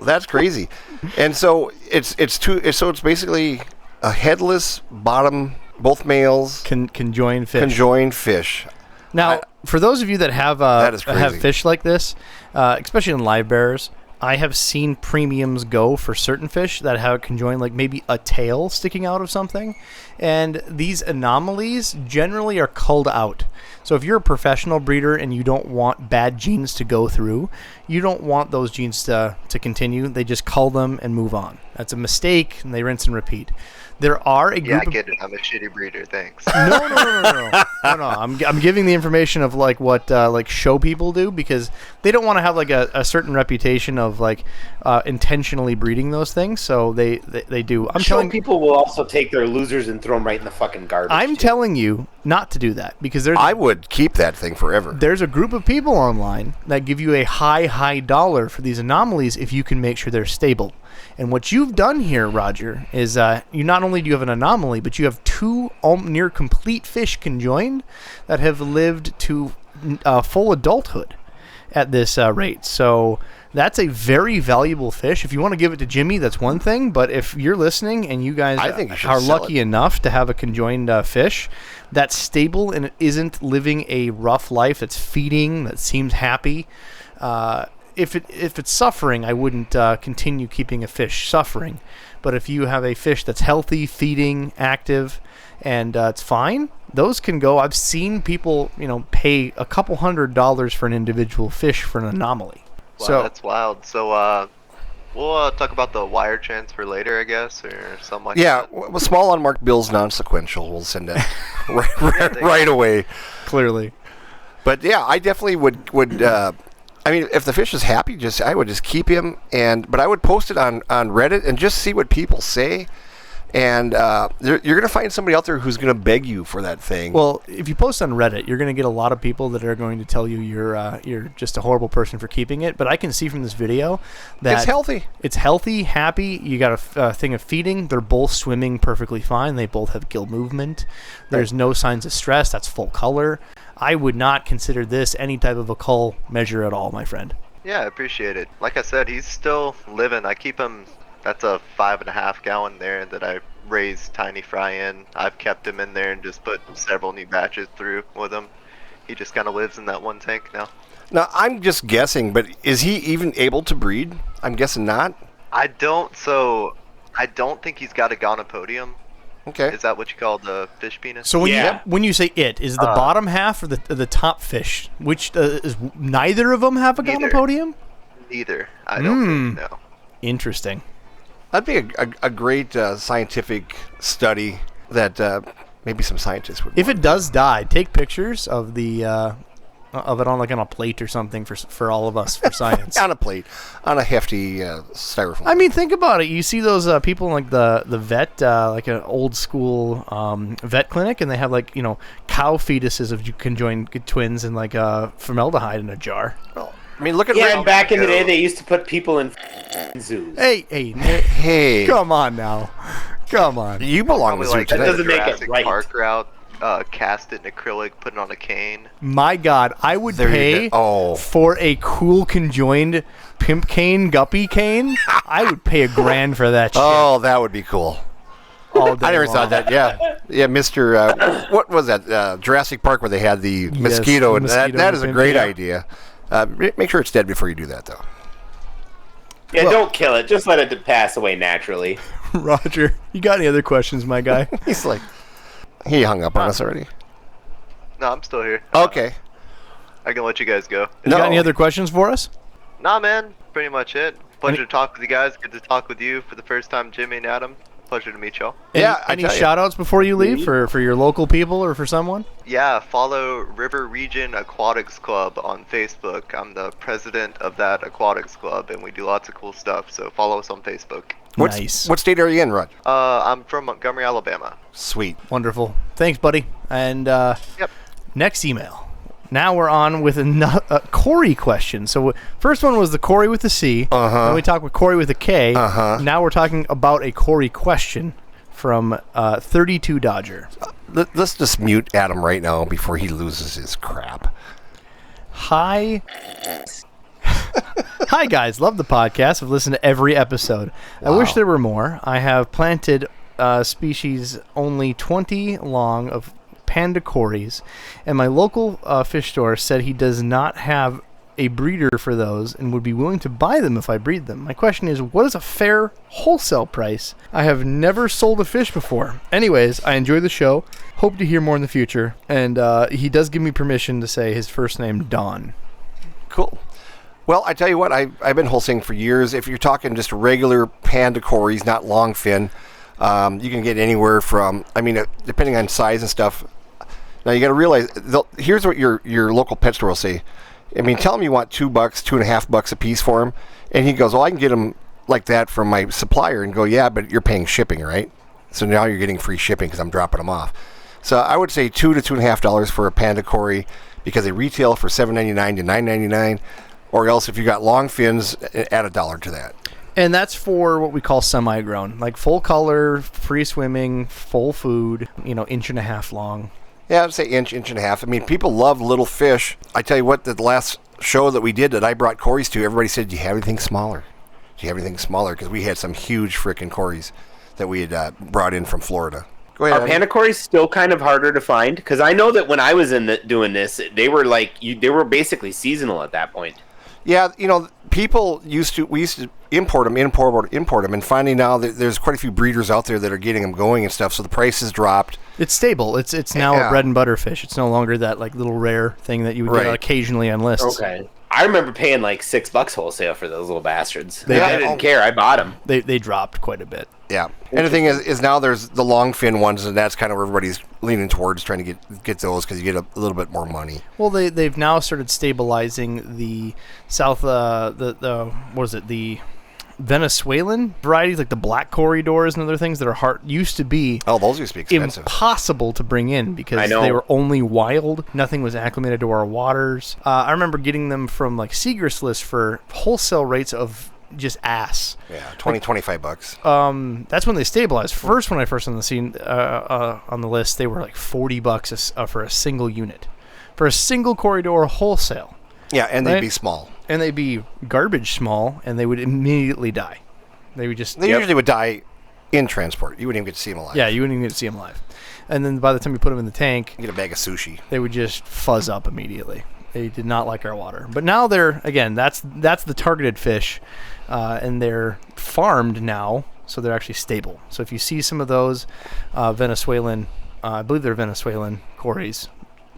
that's crazy. And so it's basically a headless bottom, both males, Conjoined fish. conjoined fish. Now, for those of you that have That is have crazy. fish like this, especially in live bearers, I have seen premiums go for certain fish that have conjoined, like maybe a tail sticking out of something, and these anomalies generally are culled out. So if you're a professional breeder and you don't want bad genes to go through, you don't want those genes to continue. They just cull them and move on. That's a mistake, and they rinse and repeat. There are a Yeah, group I get it. I'm a shitty breeder, thanks. No. I'm giving the information of like what like show people do, because they don't want to have like a certain reputation of like intentionally breeding those things. So they do. I'm Show telling people will also take their losers and throw them right in the fucking garbage. I'm telling you not to do that, because I would keep that thing forever. there's a group of people online that give you a high dollar for these anomalies if you can make sure they're stable. And what you've done here, Roger, is you not only do you have an anomaly, but you have two near complete fish conjoined that have lived to full adulthood at this rate. So that's a very valuable fish. If you want to give it to Jimmy, that's one thing. But if you're listening and you guys I think you should are sell lucky it. enough to have a conjoined fish that's stable and isn't living a rough life, that's feeding, that seems happy, if it's suffering, I wouldn't continue keeping a fish suffering. But if you have a fish that's healthy, feeding, active, and it's fine, those can go. I've seen people, pay a couple $100s for an individual fish for an anomaly. Wow, So that's wild. So, we'll talk about the wire transfer later, I guess, or something like Yeah, that. well, small unmarked bills, non-sequential. We'll send that right away. clearly. But yeah, I definitely would. I mean, if the fish is happy, I would just keep him. But I would post it on Reddit and just see what people say. And you're going to find somebody out there who's going to beg you for that thing. Well, if you post on Reddit, you're going to get a lot of people that are going to tell you you're just a horrible person for keeping it. But I can see from this video that it's healthy. It's healthy, happy. You got a thing of feeding. They're both swimming perfectly fine. They both have gill movement. There's no signs of stress. That's full color. I would not consider this any type of a cull measure at all, my friend. Yeah, I appreciate it. Like I said, he's still living. I keep him. That's a 5.5 gallon there that I raise tiny fry in. I've kept him in there and just put several new batches through with him. He just kind of lives in that one tank now. Now, I'm just guessing, but is he even able to breed? I'm guessing not. I don't think he's got a gonopodium. Okay. Is that what you call the fish penis? So Yeah. when you say it, is it the bottom half or the top fish? Which is neither of them have a Neither. gonomapodium? Neither. I don't think, no. Interesting. That'd be a great scientific study that maybe some scientists would. If it does die, take pictures of the of it on a plate or something for all of us for science. on a plate, on a hefty styrofoam. I mean, think about it. You see those people in, like the vet, like an old school vet clinic, and they have cow fetuses of conjoined twins and formaldehyde in a jar. I mean, look at Yeah, Ray- and back in the day, they used to put people in zoos. Hey, Hey, come on now, come on. you belong to Probably the zoo like today. doesn't make it Jurassic right. Park route, cast it in acrylic, put it on a cane. My God, I would There you pay go. Oh. for a cool conjoined pimp cane, guppy cane. I would pay $1,000 for that shit. Oh, that would be cool. all day I never long. thought that. Yeah, Mr. What was that? Jurassic Park, where they had the mosquito, the and mosquito that and is the a great pimp, yeah. idea. Make sure it's dead before you do that, though. Yeah, don't kill it. Just let it pass away naturally. Roger, you got any other questions, my guy? He's like, he hung up on us already. No, I'm still here. Okay. I can let you guys go. You got any other questions for us? Nah, man. Pretty much it. Pleasure to talk with you guys. Good to talk with you for the first time, Jimmy and Adam. Pleasure to meet y'all. Yeah, I Any tell you. shout outs before you leave for your local people or for someone? Yeah, follow River Region Aquatics Club on Facebook. I'm the president of that aquatics club, and we do lots of cool stuff. So follow us on Facebook. Nice. What state are you in, Rod? I'm from Montgomery, Alabama. Sweet. Wonderful. Thanks, buddy. And Yep. next email. Now we're on with a Corey question. So first one was the Corey with the C. Uh-huh. Then we talked with Corey with a K. Uh-huh. Now we're talking about a Corey question from 32 Dodger. Let's just mute Adam right now before he loses his crap. Hi. Hi, guys. Love the podcast. I've listened to every episode. I wish there were more. I have planted species only 20 long of panda cories, and my local fish store said he does not have a breeder for those and would be willing to buy them if I breed them. My question is, what is a fair wholesale price? I have never sold a fish before. Anyways, I enjoy the show. Hope to hear more in the future. And he does give me permission to say his first name, Don. Cool. Well, I tell you what, I've been wholesaling for years. If you're talking just regular panda cories, not longfin, you can get anywhere from, depending on size and stuff. Now you got to realize, here's what your local pet store will say. Tell them you want $2, $2.50 a piece for them, and he goes, "Well, I can get them like that from my supplier." And go, "Yeah, but you're paying shipping, right? So now you're getting free shipping because I'm dropping them off." So I would say $2 to $2.50 for a panda cory because they retail for $7.99 to $9.99, or else if you got long fins, add $1 to that. And that's for what we call semi-grown, like full color, free swimming, full food, 1.5 inch long. Yeah, I'd say inch and a half. People love little fish. I tell you what, the last show that we did that I brought cories to, everybody said, "Do you have anything smaller? Do you have anything smaller?" Because we had some huge frickin' cories that we had brought in from Florida. Go ahead. Are Adam. panda cories still kind of harder to find? Because I know that when I was doing this, they were they were basically seasonal at that point. Yeah, people we used to import them, and finding now that there's quite a few breeders out there that are getting them going and stuff, so the price has dropped. It's stable. It's now Yeah. a bread and butter fish. It's no longer that little rare thing that you would Right. get occasionally on lists. Okay. I remember paying $6 wholesale for those little bastards. They- I didn't care. I bought them. They dropped quite a bit. Yeah, and the thing is now there's the long fin ones, and that's kind of where everybody's leaning towards trying to get those because you get a little bit more money. Well, they've now started stabilizing the south the Venezuelan varieties, like the black corridors and other things that are used to be Oh, those used to be expensive. impossible to bring in because I know. they were only wild. Nothing was acclimated to our waters. I remember getting them from Seagrass list for wholesale rates of just ass. Yeah, $20-$25. That's when they stabilized. First, when I first on the scene on the list, they were $40 for a single unit, for a single corridor wholesale, Yeah, and they'd Right. be small. and they'd be garbage small, and they would immediately die. They would just They usually would die in transport. You wouldn't even get to see them alive. yeah, you wouldn't even get to see them live. And then by the time you put them in the tank, You get a bag of sushi. they would just fuzz up immediately. They did not like our water. But now they're, again, that's the targeted fish, and they're farmed now so they're actually stable. So if you see some of those Venezuelan, I believe they're Venezuelan Cories,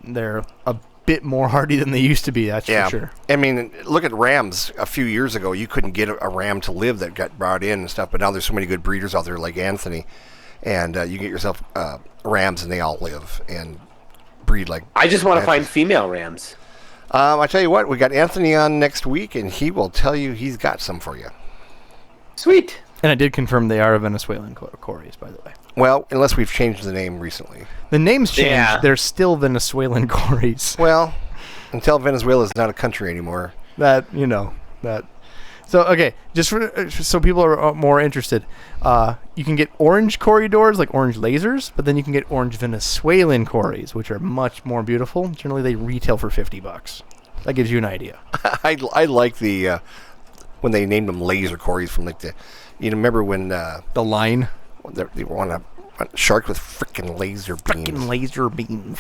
they're a bit more hardy than they used to be, that's for sure. I mean, look at rams. A few years ago, you couldn't get a ram to live that got brought in and stuff, but now there's so many good breeders out there like Anthony, and you get yourself rams and they all live and breed like... I just want to find female rams. I tell you what, we got Anthony on next week, and he will tell you he's got some for you. Sweet. And I did confirm they are Venezuelan Cories, by the way. Well, unless we've changed the name recently. The name's changed. Yeah. They're still Venezuelan Cories. Well, until Venezuela is not a country anymore. That. So, okay, just so people are more interested, you can get orange corridors, like orange lasers, but then you can get orange Venezuelan Cories, which are much more beautiful. Generally, they retail for $50. That gives you an idea. I like the when they named them laser Cories from like the... You remember when... The line. They want a shark with freaking laser beams. Freaking laser beams.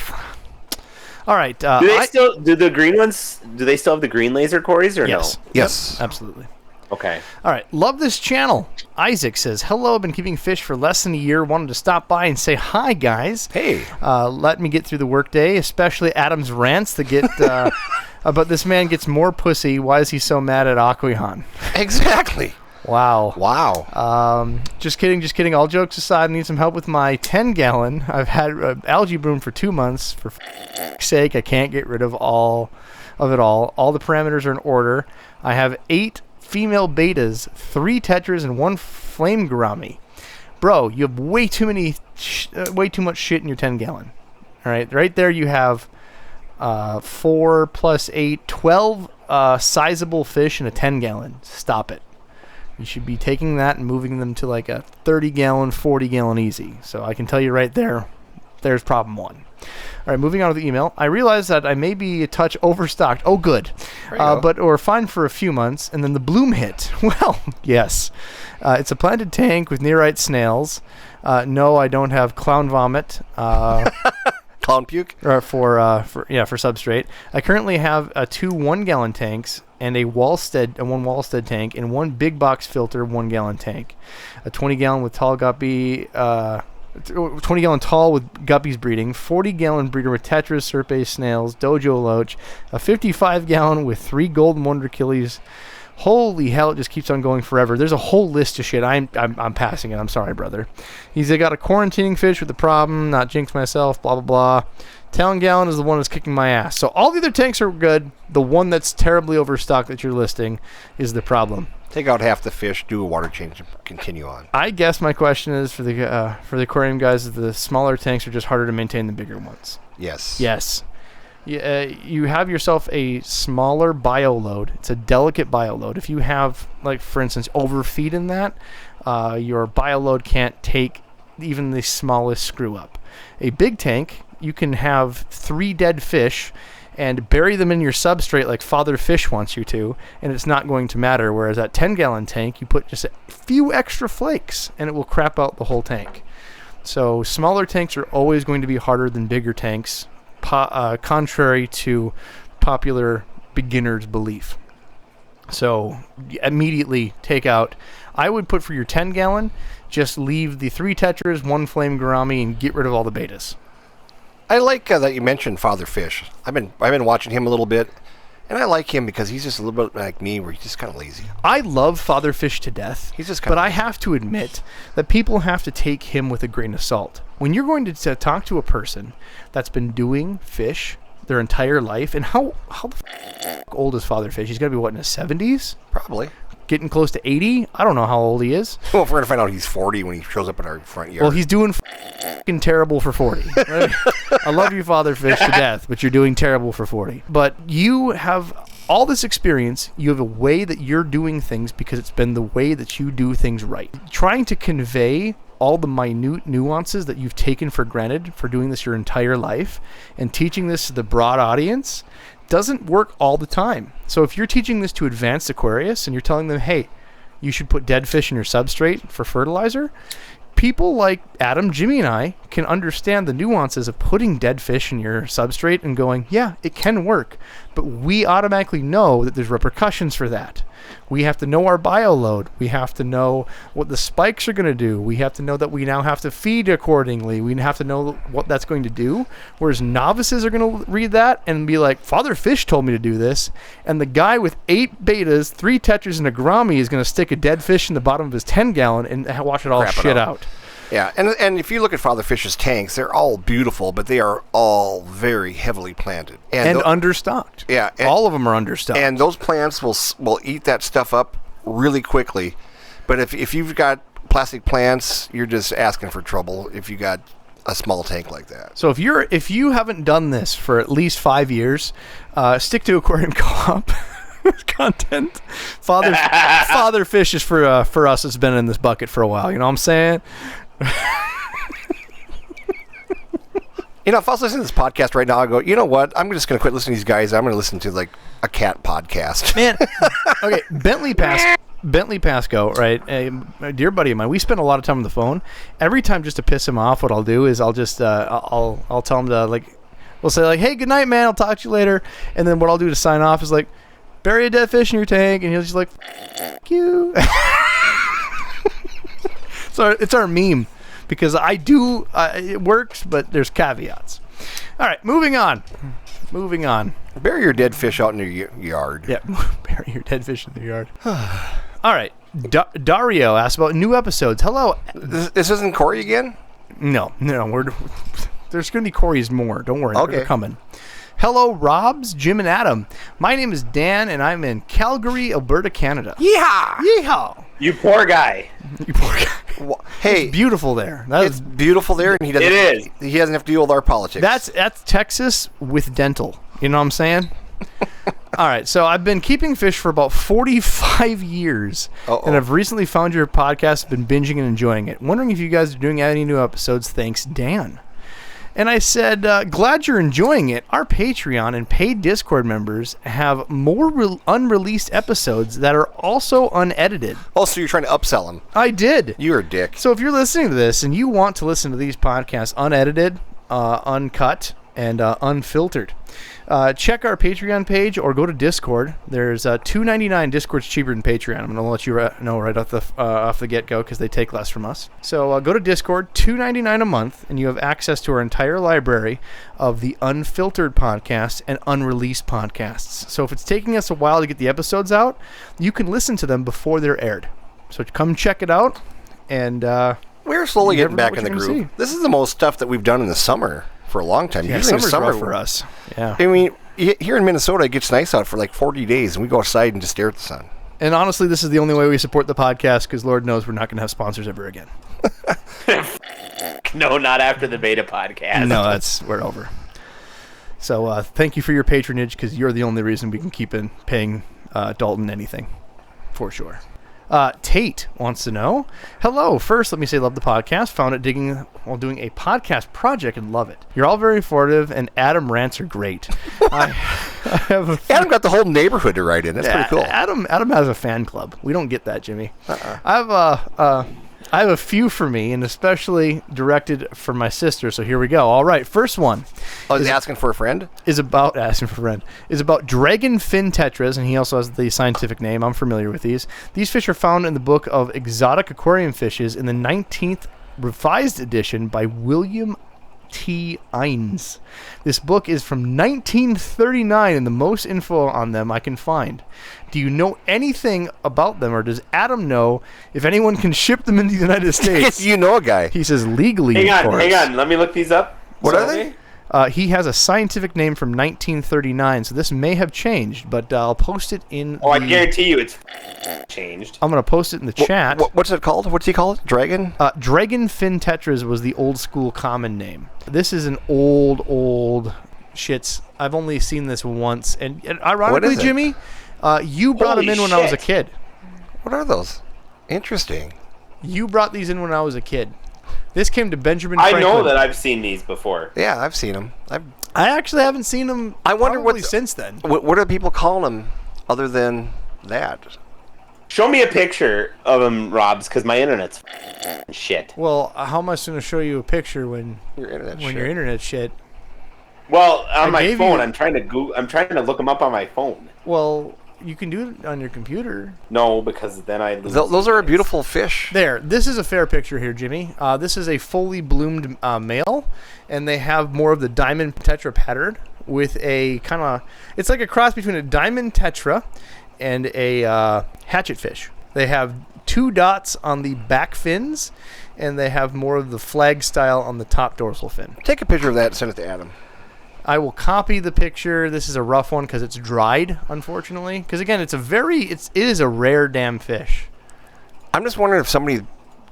All right. Do they still do the green ones? Do they still have the green laser Cories or Yes. no? Yes. Yep, absolutely. Okay. All right. Love this channel. Isaac says, hello, been keeping fish for less than a year. Wanted to stop by and say hi, guys. Hey. Let me get through the workday, especially Adam's rants that get... but this man gets more pussy. Why is he so mad at Aqueon? Exactly. Wow. Wow. Just kidding. All jokes aside, I need some help with my 10-gallon. I've had algae bloom for 2 months. For sake, I can't get rid of all of it all. All the parameters are in order. I have 8 female betas, 3 tetras, and 1 flame gourami. Bro, you have way too much shit in your 10-gallon. All right, right there you have 4 plus 8, 12 sizable fish in a 10-gallon. Stop it. You should be taking that and moving them to like a 30-gallon, 40-gallon easy. So I can tell you right there, there's problem 1. All right, moving on to the email. I realize that I may be a touch overstocked. Oh, good. Or fine for a few months, and then the bloom hit. Well, yes. It's a planted tank with nearite snails. No, I don't have clown vomit. Clown puke? For substrate. I currently have 2 1-gallon tanks and one Wallstead tank and 1 big box filter 1-gallon tank. A 20-gallon with tall guppy, 20-gallon tall with guppies breeding, 40-gallon breeder with tetras, serpes, snails, dojo loach, a 55-gallon with 3 golden wonder killies. Holy hell, it just keeps on going forever. There's a whole list of shit. I'm passing it. I'm sorry, brother. He's got a quarantining fish with a problem, not jinx myself, blah, blah, blah. Talon Gallon is the one that's kicking my ass. So all the other tanks are good. The one that's terribly overstocked that you're listing is the problem. Take out half the fish, do a water change, and continue on. I guess my question is for the aquarium guys, is the smaller tanks are just harder to maintain than bigger ones. Yes. Yes. You have yourself a smaller bioload. It's a delicate bioload. If you have, like, for instance, overfeed in that, your bioload can't take even the smallest screw up. A big tank, you can have 3 dead fish and bury them in your substrate like Father Fish wants you to, and it's not going to matter. Whereas that 10-gallon tank, you put just a few extra flakes, and it will crap out the whole tank. So smaller tanks are always going to be harder than bigger tanks, contrary to popular beginner's belief. So immediately take out. I would put for your 10-gallon, just leave the 3 tetras, 1 flame gourami, and get rid of all the betas. I like that you mentioned Father Fish. I've been watching him a little bit, and I like him because he's just a little bit like me, where he's just kind of lazy. I love Father Fish to death. He's just but I have to admit that people have to take him with a grain of salt. When you're going to talk to a person that's been doing fish their entire life, and how old is Father Fish? He's got to be, what, in his 70s? Probably. Getting close to 80? I don't know how old he is. Well, if we're going to find out he's 40 when he shows up in our front yard. Well, he's doing f***ing terrible for 40. Right? I love you, Father Fish, to death, but you're doing terrible for 40. But you have all this experience. You have a way that you're doing things because it's been the way that you do things right. Trying to convey all the minute nuances that you've taken for granted for doing this your entire life and teaching this to the broad audience doesn't work all the time. So if you're teaching this to advanced aquarists and you're telling them, hey, you should put dead fish in your substrate for fertilizer, people like Adam, Jimmy, and I can understand the nuances of putting dead fish in your substrate and going, yeah, it can work. But we automatically know that there's repercussions for that. We have to know our bio load. We have to know what the spikes are going to do. We have to know that we now have to feed accordingly. We have to know what that's going to do. Whereas novices are going to read that and be like, Father Fish told me to do this. And the guy with 8 betas, 3 tetras, and a Grammy is going to stick a dead fish in the bottom of his 10-gallon and watch it all Crap it shit out. out. Yeah, and if you look at Father Fish's tanks, they're all beautiful, but they are all very heavily planted. And understocked. Yeah, all of them are understocked. And those plants will eat that stuff up really quickly. But if you've got plastic plants, you're just asking for trouble if you got a small tank like that. So if you haven't done this for at least 5 years, stick to Aquarium Co-op content. Father Fish is for us. It's been in this bucket for a while. You know what I'm saying? You know, if I was listening to this podcast right now, I'd go, you know what? I'm just going to quit listening to these guys. I'm going to listen to like a cat podcast. Man, okay, Bentley Pasco, right? A dear buddy of mine. We spend a lot of time on the phone. Every time, just to piss him off, what I'll do is I'll just I'll tell him to we'll say like, hey, good night, man. I'll talk to you later. And then what I'll do to sign off is like, bury a dead fish in your tank, and he'll just like, fuck you. So it's our meme because I do it works, but there's caveats. All right, moving on. Bury your dead fish out in your yard. Yeah, bury your dead fish in the yard. All right, Dario asked about new episodes. Hello. This isn't Corey again? No, there's going to be Corey's more. Don't worry, Okay. they're coming. Hello, Robs, Jim, and Adam. My name is Dan, and I'm in Calgary, Alberta, Canada. Yeehaw! You poor guy. You poor guy. Well, hey, It's beautiful there. it's beautiful there, and he doesn't. It is. He doesn't have to deal with our politics. That's Texas with dental. You know what I'm saying? All right, so I've been keeping fish for about 45 years, and I've recently found your podcast, been binging and enjoying it. Wondering if you guys are doing any new episodes. Thanks, Dan. And I said, glad you're enjoying it. Our Patreon and paid Discord members have more unreleased episodes that are also unedited. Oh, so you're trying to upsell him? I did. You're a dick. So if you're listening to this and you want to listen to these podcasts unedited, uncut, and unfiltered, check our Patreon page or go to Discord. There's $2.99. Discord's cheaper than Patreon. I'm going to let you know right off the get-go because they take less from us. So go to Discord, $2.99 a month, and you have access to our entire library of the unfiltered podcasts and unreleased podcasts. So if it's taking us a while to get the episodes out, you can listen to them before they're aired. So come check it out, and we're slowly you getting never know back what in the you're gonna groove. This is the most stuff that we've done in the summer for a long time. yeah, Usually in summer's the summer rough for us. Yeah. I mean, here in Minnesota, it gets nice out for like 40 days, and we go outside and just stare at the sun. And honestly, this is the only way we support the podcast because Lord knows we're not going to have sponsors ever again. No, not after the beta podcast. No, we're over. So thank you for your patronage because you're the only reason we can keep paying Dalton anything, for sure. Tate wants to know, hello, first let me say love the podcast, found it digging while doing a podcast project and love it. You're all very informative and Adam rants are great. I have Adam got the whole neighborhood to write in. That's pretty cool. Adam has a fan club. We don't get that, Jimmy. I have a few for me, and especially directed for my sister. So here we go. All right, first one. Oh, is he asking for a friend? Is about dragon fin tetras, and he also has the scientific name. I'm familiar with these. These fish are found in the book of Exotic Aquarium Fishes in the 19th revised edition by William T. Ines. This book is from 1939, and the most info on them I can find. Do you know anything about them, or does Adam know if anyone can ship them in the United States? You know a guy. He says legally. Hang on. Let me look these up. What are they? He has a scientific name from 1939, so this may have changed, but I'll post it in. I guarantee you it's changed. I'm going to post it in the chat. What's it called? What's he call it? Dragon? Dragon fin tetras was the old school common name. This is an old shits. I've only seen this once, and ironically, Jimmy, you brought them in when I was a kid. What are those? Interesting. You brought these in when I was a kid. This came to Benjamin I Franklin. know that I've seen these before. Yeah, I've seen them. I actually haven't seen them. I wonder probably since then. What are people calling them other than that? Show me a picture of them, Robs, because my internet's shit. Well, how am I going to show you a picture when Your internet your internet's shit? Well, on my gave phone, you- I'm trying to look them up on my phone. Well, You can do it on your computer. No, because then I lose. Those are a beautiful fish. There, this is a fair picture here, Jimmy. This is a fully bloomed male, and they have more of the diamond tetra pattern with a kind of, it's like a cross between a diamond tetra and a hatchet fish. They have 2 dots on the back fins, and they have more of the flag style on the top dorsal fin. Take a picture of that and send it to Adam. I will copy the picture. This is a rough one because it's dried, unfortunately. Because again, it is a rare damn fish. I'm just wondering if somebody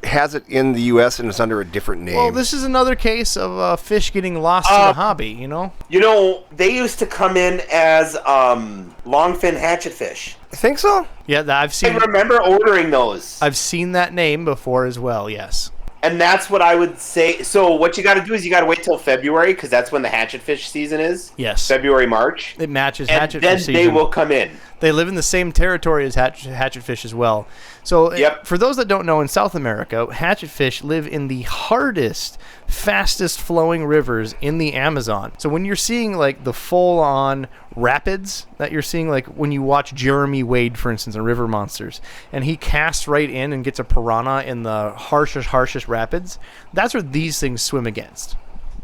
has it in the U.S. and it's under a different name. Well, this is another case of fish getting lost in the hobby, you know? You know, they used to come in as longfin hatchetfish. I think so. Yeah, I remember ordering those. I've seen that name before as well, yes. And that's what I would say. So what you got to do is you got to wait till February because that's when the hatchetfish season is. Yes. February, March. It matches and hatchetfish then season. they will come in. They live in the same territory as hatchetfish as well. So for those that don't know, in South America, hatchetfish live in the hardest, fastest flowing rivers in the Amazon. So when you're seeing like the full-on rapids that you're seeing, like when you watch Jeremy Wade, for instance, on River Monsters, and he casts right in and gets a piranha in the harshest rapids, that's where these things swim against.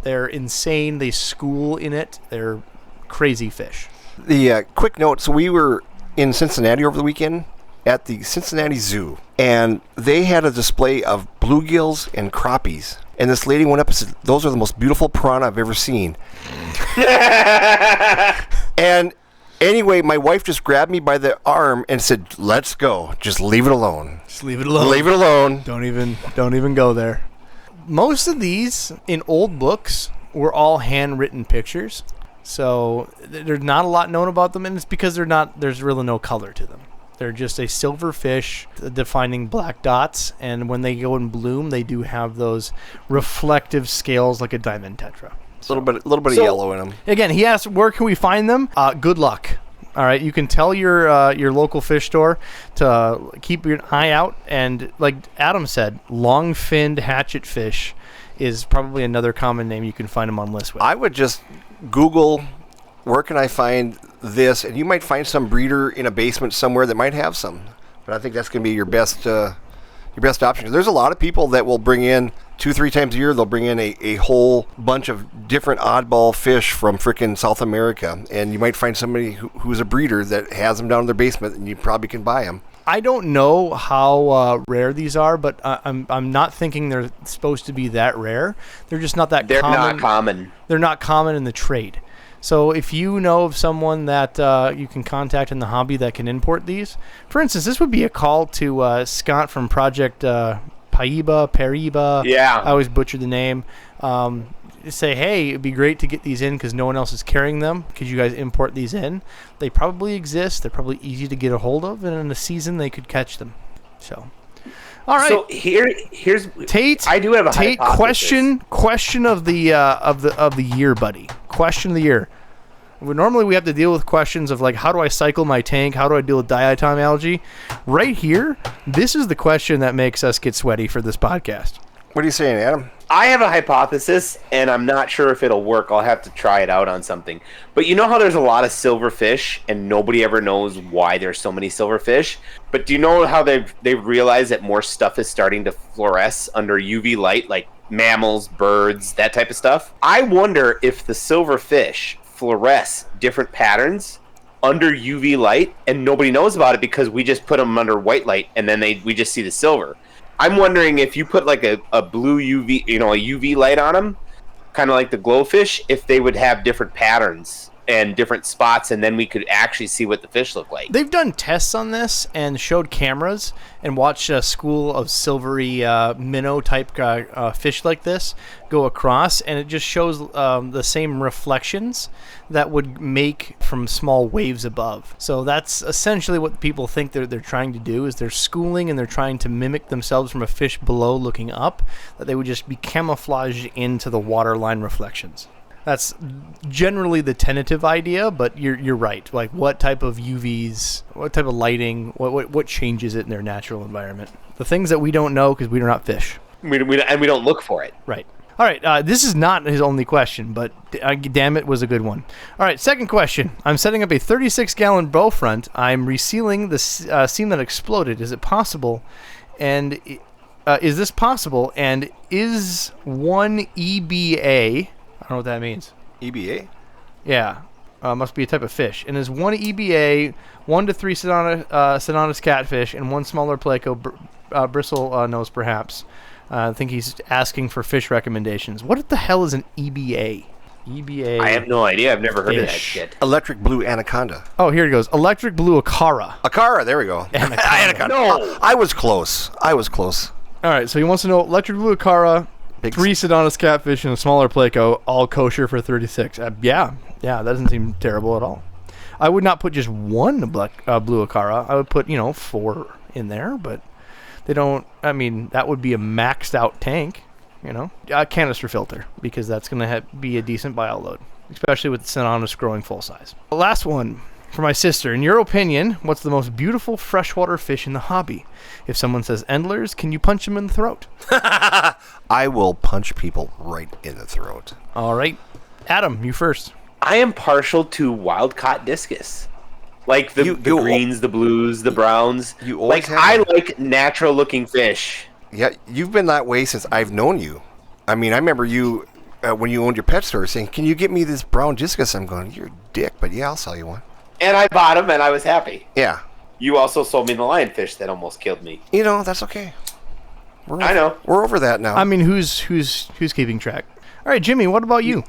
They're insane. They school in it. They're crazy fish. The quick note, so we were in Cincinnati over the weekend at the Cincinnati Zoo, and they had a display of bluegills and crappies. And this lady went up and said, "Those are the most beautiful piranha I've ever seen." And anyway, my wife just grabbed me by the arm and said, "Let's go. Just leave it alone. Just leave it alone. Leave it alone. Don't even go there." Most of these in old books were all handwritten pictures. So there's not a lot known about them, and it's because there's really no color to them. They're just a silver fish defining black dots, and when they go and bloom, they do have those reflective scales like a diamond tetra. A little bit of yellow in them. Again, he asked, where can we find them? Good luck. All right, you can tell your local fish store to keep your eye out, and like Adam said, long-finned hatchetfish is probably another common name you can find them on lists with. I would just Google, where can I find this, and you might find some breeder in a basement somewhere that might have some. But I think that's going to be your best option. 'Cause there's a lot of people that will bring in 2-3 times a year. They'll bring in a whole bunch of different oddball fish from frickin' South America, and you might find somebody who's a breeder that has them down in their basement, and you probably can buy them. I don't know how rare these are, but I'm not thinking they're supposed to be that rare. They're just not that They're common. not common. They're not common in the trade. So if you know of someone that you can contact in the hobby that can import these, for instance, this would be a call to Scott from Project Pariba. Yeah. I always butcher the name. Say, hey, it'd be great to get these in because no one else is carrying them. Could you guys import these in? They probably exist. They're probably easy to get a hold of, and in a season they could catch them. So, all right. So here's Tate. I do have a Tate hypothesis. question of the year, buddy. Question of the year. Normally we have to deal with questions of like, how do I cycle my tank? How do I deal with diatom algae? Right here, this is the question that makes us get sweaty for this podcast. What are you saying, Adam? I have a hypothesis, and I'm not sure if it'll work. I'll have to try it out on something. But you know how there's a lot of silver fish, and nobody ever knows why there's so many silver fish? But do you know how they've realized that more stuff is starting to fluoresce under UV light, like mammals, birds, that type of stuff? I wonder if the silver fish fluoresce different patterns under UV light, and nobody knows about it because we just put them under white light, and then we just see the silver. I'm wondering if you put like a blue UV, a UV light on them, kind of like the glowfish, if they would have different patterns and different spots, and then we could actually see what the fish look like. They've done tests on this and showed cameras and watched a school of silvery minnow type fish like this go across, and it just shows the same reflections that would make from small waves above. So that's essentially what people think they're trying to do, is they're schooling and they're trying to mimic themselves from a fish below looking up, that they would just be camouflaged into the waterline reflections. That's generally the tentative idea, but you're right. Like, what type of UVs, what type of lighting, what changes it in their natural environment? The things that we don't know because we are not fish. We don't look for it. Right. All right, this is not his only question, but damn it, was a good one. All right, second question. I'm setting up a 36-gallon bow front. I'm resealing the seam that exploded. Is it possible? And is this possible? And is one EBA? I don't know what that means. EBA? Yeah, must be a type of fish. And is one EBA 1 to 3 Sedonus catfish and one smaller Placo bristle nose perhaps? I think he's asking for fish recommendations. What the hell is an EBA? EBA. I have no idea. I've never heard of that Fish. shit. Electric blue anaconda. Oh, here it goes. Electric blue Acara. Acara, there we go. Anaconda. No. I was close. All right, so he wants to know electric blue Acara, Big 3 Sedonus catfish, and a smaller Placo, all kosher for 36. Yeah, that doesn't seem terrible at all. I would not put just one blue Acara. I would put, 4 in there, but they don't. I mean, that would be a maxed out tank, a canister filter, because that's going to be a decent bio load, especially with Sedonus growing full size. The last one for my sister. In your opinion, what's the most beautiful freshwater fish in the hobby? If someone says endlers, can you punch them in the throat? I will punch people right in the throat. All right. Adam, you first. I am partial to wild-caught discus. Like the greens, the blues, the browns. You always I have. like natural-looking fish. Yeah, you've been that way since I've known you. I mean, I remember you, when you owned your pet store, saying, can you get me this brown discus? I'm going, you're a dick, but yeah, I'll sell you one. And I bought them, and I was happy. Yeah. You also sold me the lionfish that almost killed me. That's okay. I know. We're over that now. I mean, who's keeping track? All right, Jimmy, what about you?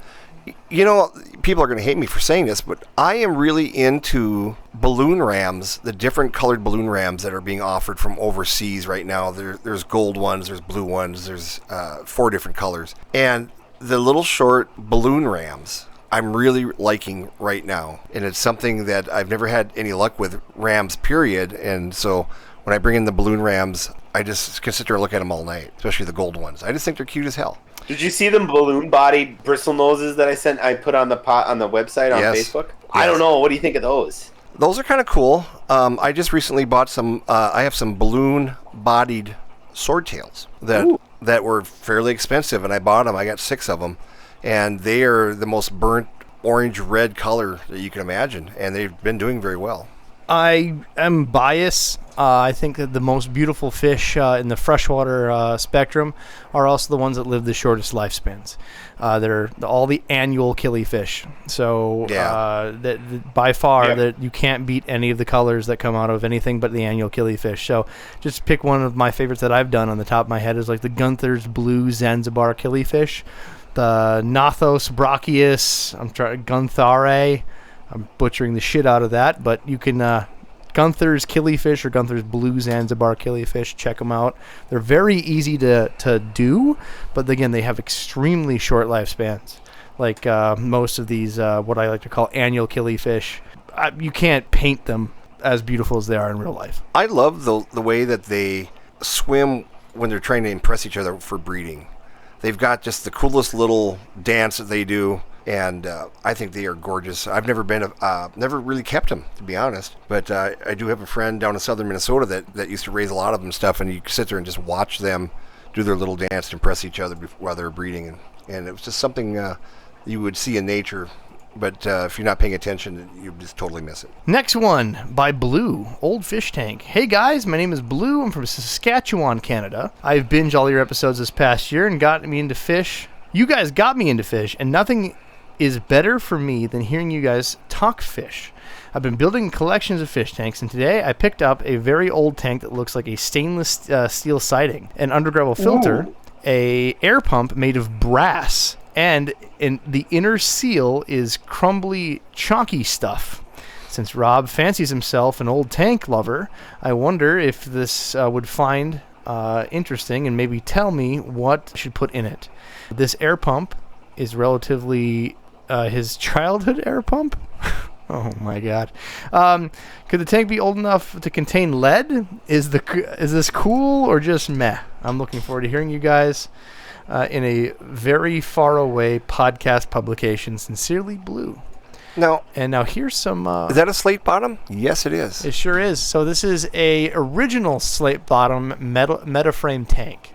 People are going to hate me for saying this, but I am really into balloon rams, the different colored balloon rams that are being offered from overseas right now. There's gold ones, there's blue ones, there's 4 different colors. And the little short balloon rams, I'm really liking right now. And it's something that I've never had any luck with rams, period. And so when I bring in the balloon rams, I just can sit there and look at them all night, especially the gold ones. I just think they're cute as hell. Did you see the balloon-bodied bristle noses that I put on the website on Facebook? I don't know. What do you think of those? Those are kind of cool. I just recently bought some. I have some balloon-bodied swordtails that were fairly expensive, and I bought them. I got 6 of them, and they are the most burnt orange-red color that you can imagine, and they've been doing very well. I am biased. I think that the most beautiful fish in the freshwater spectrum are also the ones that live the shortest lifespans. They're all the annual killifish. So that by far that you can't beat any of the colors that come out of anything but the annual killifish. So just pick one of my favorites that I've done on the top of my head is like the Gunther's Blue Zanzibar killifish, the Gnathos brachius. Gunthare. I'm butchering the shit out of that, but you can Gunther's killifish or Gunther's Blue Zanzibar killifish. Check them out. They're very easy to do, but again, they have extremely short lifespans. Like most of these, what I like to call annual killifish, you can't paint them as beautiful as they are in real life. I love the way that they swim when they're trying to impress each other for breeding. They've got just the coolest little dance that they do. And I think they are gorgeous. I've never never really kept them, to be honest. But I do have a friend down in southern Minnesota that used to raise a lot of them and stuff. And you sit there and just watch them do their little dance to impress each other while they're breeding. And it was just something you would see in nature. But if you're not paying attention, you just totally miss it. Next one by Blue, Old Fish Tank. Hey guys, my name is Blue. I'm from Saskatchewan, Canada. I've binged all your episodes this past year and got me into fish. You guys got me into fish, and nothing is better for me than hearing you guys talk fish. I've been building collections of fish tanks, and today I picked up a very old tank that looks like a stainless steel siding, an undergravel filter, a air pump made of brass, and the inner seal is crumbly, chalky stuff. Since Rob fancies himself an old tank lover, I wonder if this would find interesting and maybe tell me what I should put in it. This air pump is relatively his childhood air pump. Oh my god. Could the tank be old enough to contain lead? Is this cool or just meh? I'm looking forward to hearing you guys in a very far away podcast publication. Sincerely, Blue. Now Here's some is that a slate bottom? Yes, it is. It sure is. So this is a original slate bottom metaframe tank.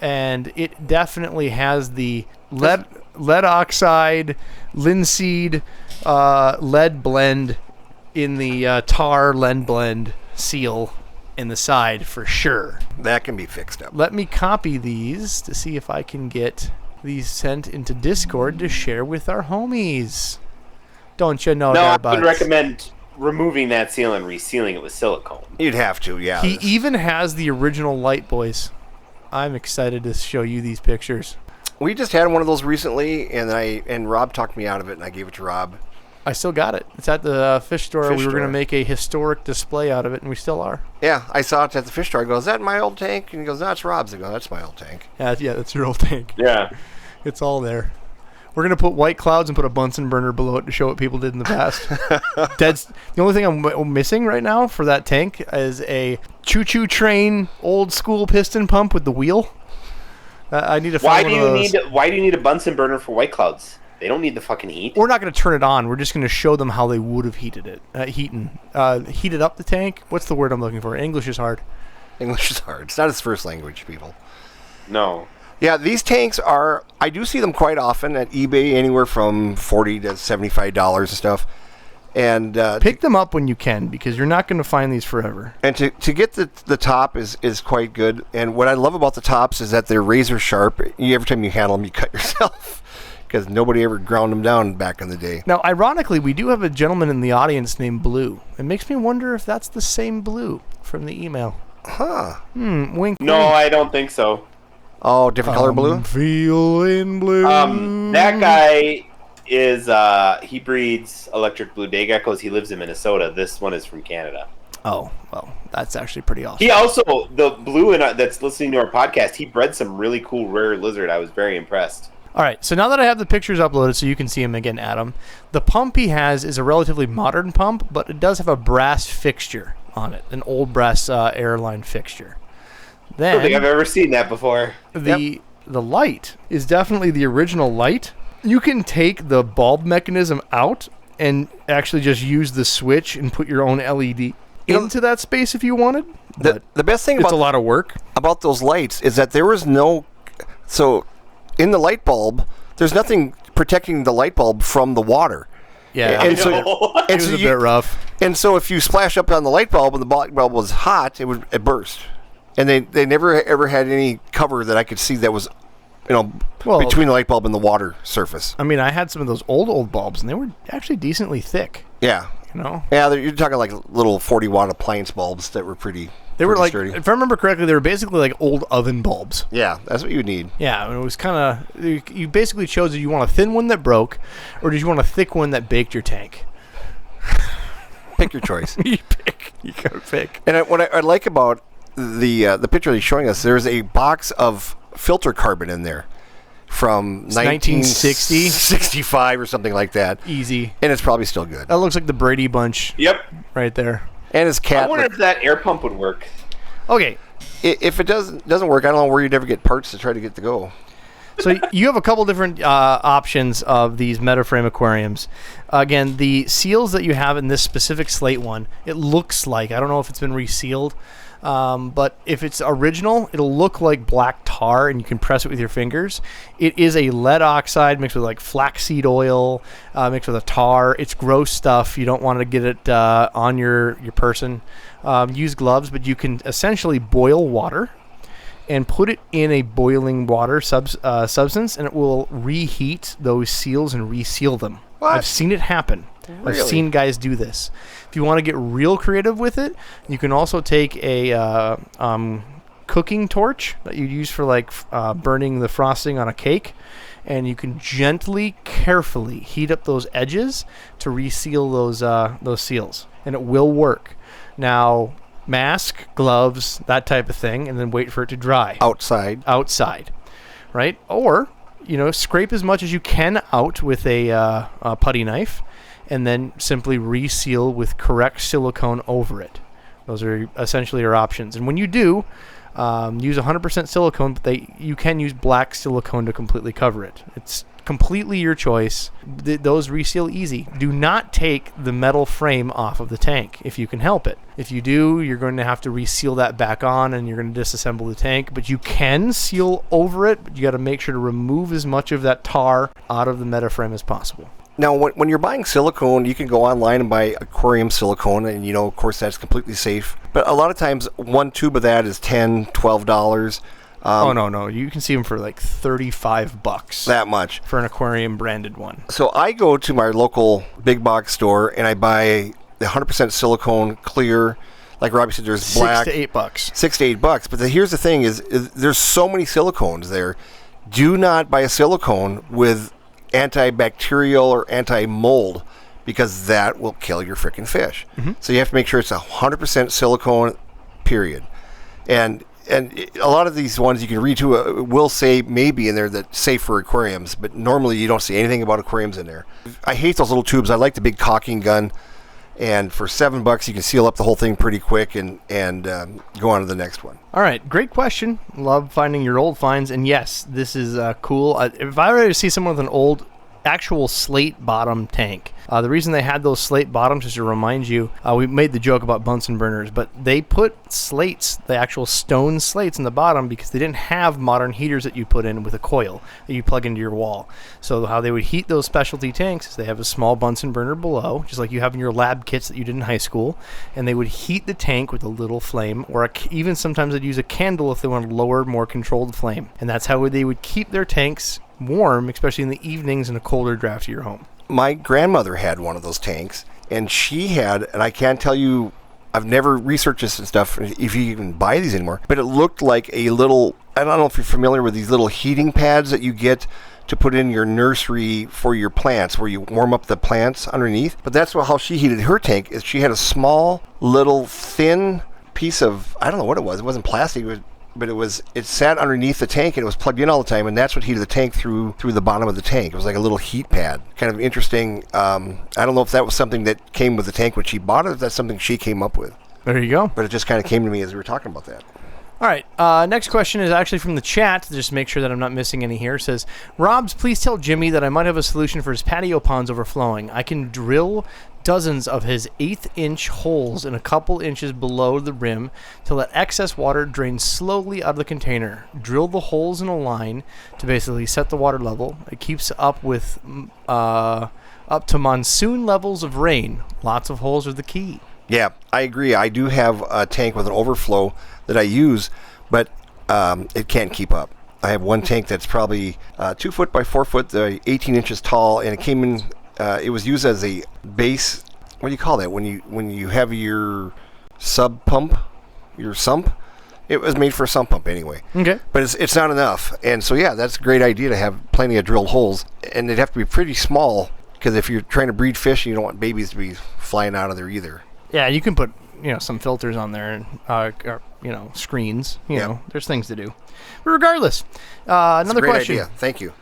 and it definitely has the lead oxide, linseed, lead blend in the tar lead blend seal in the side for sure. That can be fixed up. Let me copy these to see if I can get these sent into Discord to share with our homies. Don't you know No, I that, would buds? recommend removing that seal and resealing it with silicone. You'd have to, yeah. He even has the original light, boys. I'm excited to show you these pictures. We just had one of those recently, and Rob talked me out of it, and I gave it to Rob. I still got it. It's at the fish store. Fish We were going to store. make a historic display out of it, and we still are. Yeah, I saw it at the fish store. I go, is that my old tank? And he goes, no, it's Rob's. I go, that's my old tank. Yeah, that's your old tank. Yeah. It's all there. We're going to put white clouds and put a Bunsen burner below it to show what people did in the past. The only thing I'm missing right now for that tank is a choo-choo train old school piston pump with the wheel. I need to find one of those. Why do you need a Bunsen burner for White Clouds? They don't need the fucking heat. We're not going to turn it on. We're just going to show them how they would have heated it. Heated up the tank. What's the word I'm looking for? English is hard. English is hard. It's not his first language, people. No. Yeah, these tanks are, I do see them quite often at eBay, anywhere from $40 to $75 and stuff. And Pick them up when you can, because you're not going to find these forever. and to get the top is quite good. And what I love about the tops is that they're razor sharp. Every time you handle them, you cut yourself, because nobody ever ground them down back in the day. Now, ironically, we do have a gentleman in the audience named Blue. It makes me wonder if that's the same Blue from the email. Huh. Wink. No, wink. I don't think so. Oh, different color blue? Feeling blue. That guy is he breeds electric blue day geckos. He lives in Minnesota. This one is from Canada. Oh, well, that's actually pretty awesome. He also, the blue that's listening to our podcast, he bred some really cool rare lizard. I was very impressed. All right, so now that I have the pictures uploaded so you can see them again, Adam, the pump he has is a relatively modern pump, but it does have a brass fixture on it, an old brass airline fixture. I don't think I've Then ever seen that before. the light is definitely the original light. You can take the bulb mechanism out and actually just use the switch and put your own LED into that space if you wanted. But The best thing it's a about lot of work. those lights is that there was no, so in the light bulb, there's nothing protecting the light bulb from the water. Yeah, And so, it and was so a bit rough. and so if you splash up on the light bulb and the light bulb was hot, it burst. And they never ever had any cover that I could see that was, Well- between the light bulb and the water surface. I mean, I had some of those old bulbs, and they were actually decently thick. Yeah. Yeah, You're talking like little 40-watt appliance bulbs that were pretty. they were like, sturdy. if I remember correctly, they were basically like old oven bulbs. Yeah, that's what you need. Yeah, and it was kind of, you basically chose, did you want a thin one that broke, or did you want a thick one that baked your tank? Pick your choice. You gotta pick. And what I like about the picture he's showing us, there's a box of filter carbon in there from 1960? 65 or something like that, Easy. and it's probably still good. That looks like the Brady Bunch Yep. right there. And his I cat. wonder if that air pump would work. Okay, If it doesn't work, I don't know where you'd ever get parts to try to get to go. so you have a couple different options of these Metaframe aquariums. Again, the seals that you have in this specific slate one, it looks like, I don't know if it's been resealed, but if it's original, it'll look like black tar, and you can press it with your fingers. It is a lead oxide mixed with like flaxseed oil, mixed with a tar. It's gross stuff. You don't want to get it on your person. Use gloves, but you can essentially boil water and put it in a boiling water substance, and it will reheat those seals and reseal them. What? I've seen it happen. I've Really? seen guys do this. If you want to get real creative with it, you can also take a cooking torch that you use for like burning the frosting on a cake, and you can gently, carefully heat up those edges to reseal those seals, and it will work. Now, mask, gloves, that type of thing, and then wait for it to dry outside, right? Or scrape as much as you can out with a putty knife, and then simply reseal with correct silicone over it. Those are essentially your options. And when you do, use 100% silicone, but you can use black silicone to completely cover it. It's completely your choice. Those reseal easy. Do not take the metal frame off of the tank if you can help it. If you do, you're going to have to reseal that back on, and you're going to disassemble the tank. But you can seal over it, but you got to make sure to remove as much of that tar out of the metaframe as possible. Now, when you're buying silicone, you can go online and buy aquarium silicone, and, of course, that's completely safe. But a lot of times, one tube of that is $10, $12. No. You can see them for like $35. That much. For an aquarium branded one. So I go to my local big box store, and I buy the 100% silicone clear. Like Robbie said, there's black. $6 to $8. $6 to $8. But here's the thing is there's so many silicones there. Do not buy a silicone with antibacterial or anti-mold, because that will kill your freaking fish. So you have to make sure it's 100% silicone, period. And a lot of these ones you can read to will say maybe in there that safe for aquariums, but normally you don't see anything about aquariums in there. I hate those little tubes. I like the big caulking gun, and for $7 you can seal up the whole thing pretty quick and go on to the next one. All right, great question. Love finding your old finds, and yes, this is cool. If I were to see someone with an old actual slate bottom tank. The reason they had those slate bottoms is to remind you, we made the joke about Bunsen burners, but they put slates, the actual stone slates in the bottom, because they didn't have modern heaters that you put in with a coil that you plug into your wall. So how they would heat those specialty tanks is they have a small Bunsen burner below, just like you have in your lab kits that you did in high school, and they would heat the tank with a little flame, or even sometimes they'd use a candle if they wanted a lower, more controlled flame. And that's how they would keep their tanks warm, especially in the evenings in a colder, draftier home. My grandmother had one of those tanks, and she had, and I can't tell you, I've never researched this and stuff, if you even buy these anymore, but it looked like a little, I don't know if you're familiar with these little heating pads that you get to put in your nursery for your plants, where you warm up the plants underneath. But that's how she heated her tank, is she had a small, little, thin piece of, I don't know what it was. It wasn't plastic, but it sat underneath the tank, and it was plugged in all the time, and that's what heated the tank through the bottom of the tank. It was like a little heat pad. Kind of interesting. I don't know if that was something that came with the tank when she bought it, or if that's something she came up with. There you go. But it just kind of came to me as we were talking about that. All right, next question is actually from the chat, just to make sure that I'm not missing any here. It says, Robs, please tell Jimmy that I might have a solution for his patio ponds overflowing. I can drill dozens of his 1/8-inch holes in a couple inches below the rim to let excess water drain slowly out of the container. Drill the holes in a line to basically set the water level. It keeps up with up to monsoon levels of rain. Lots of holes are the key. Yeah, I agree. I do have a tank with an overflow that I use, but it can't keep up. I have one tank that's probably 2 foot by 4 foot, 18 inches tall, and it came in. It was used as a base. What do you call that when you have your sub pump, your sump? It was made for a sump pump anyway. Okay. But it's not enough, and so yeah, that's a great idea to have plenty of drilled holes, and they'd have to be pretty small, because if you're trying to breed fish, you don't want babies to be flying out of there either. Yeah, you can put some filters on there, or screens. You know, there's things to do. But regardless, another great question. Idea. Thank you.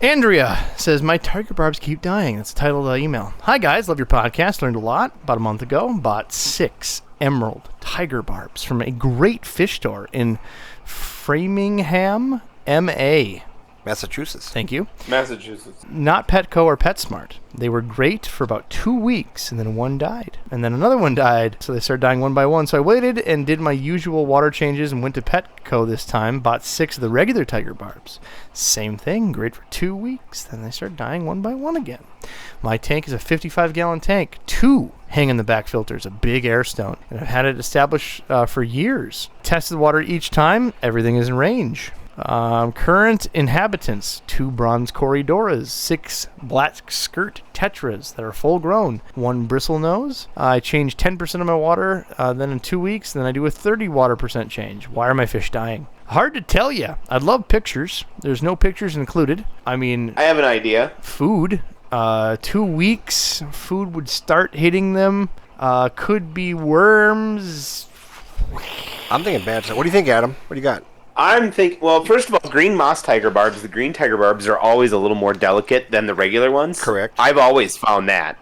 Andrea says, my tiger barbs keep dying. That's the title of the email. Hi, guys. Love your podcast. Learned a lot. About a month ago, bought 6 emerald tiger barbs from a great fish store in Framingham, MA. Massachusetts. Thank you. Massachusetts. Not Petco or PetSmart. They were great for about 2 weeks, and then one died. And then another one died, so they started dying one by one. So I waited and did my usual water changes and went to Petco this time, bought 6 of the regular tiger barbs. Same thing, great for 2 weeks. Then they started dying one by one again. My tank is a 55-gallon tank. 2 hang in the back filters, a big air stone. And I've had it established for years. Tested the water each time. Everything is in range. Current inhabitants: 2 bronze Corridoras, 6 black skirt tetras that are full grown, 1 bristle nose. I change 10% of my water, then in 2 weeks, then I do a 30 water percent change. Why are my fish dying? Hard to tell you. I'd love pictures. There's no pictures included. I mean, I have an idea. Food. 2 weeks, food would start hitting them. Could be worms. I'm thinking bad stuff. What do you think, Adam? What do you got? I'm thinking, well, first of all, green moss tiger barbs, the green tiger barbs are always a little more delicate than the regular ones. Correct. I've always found that.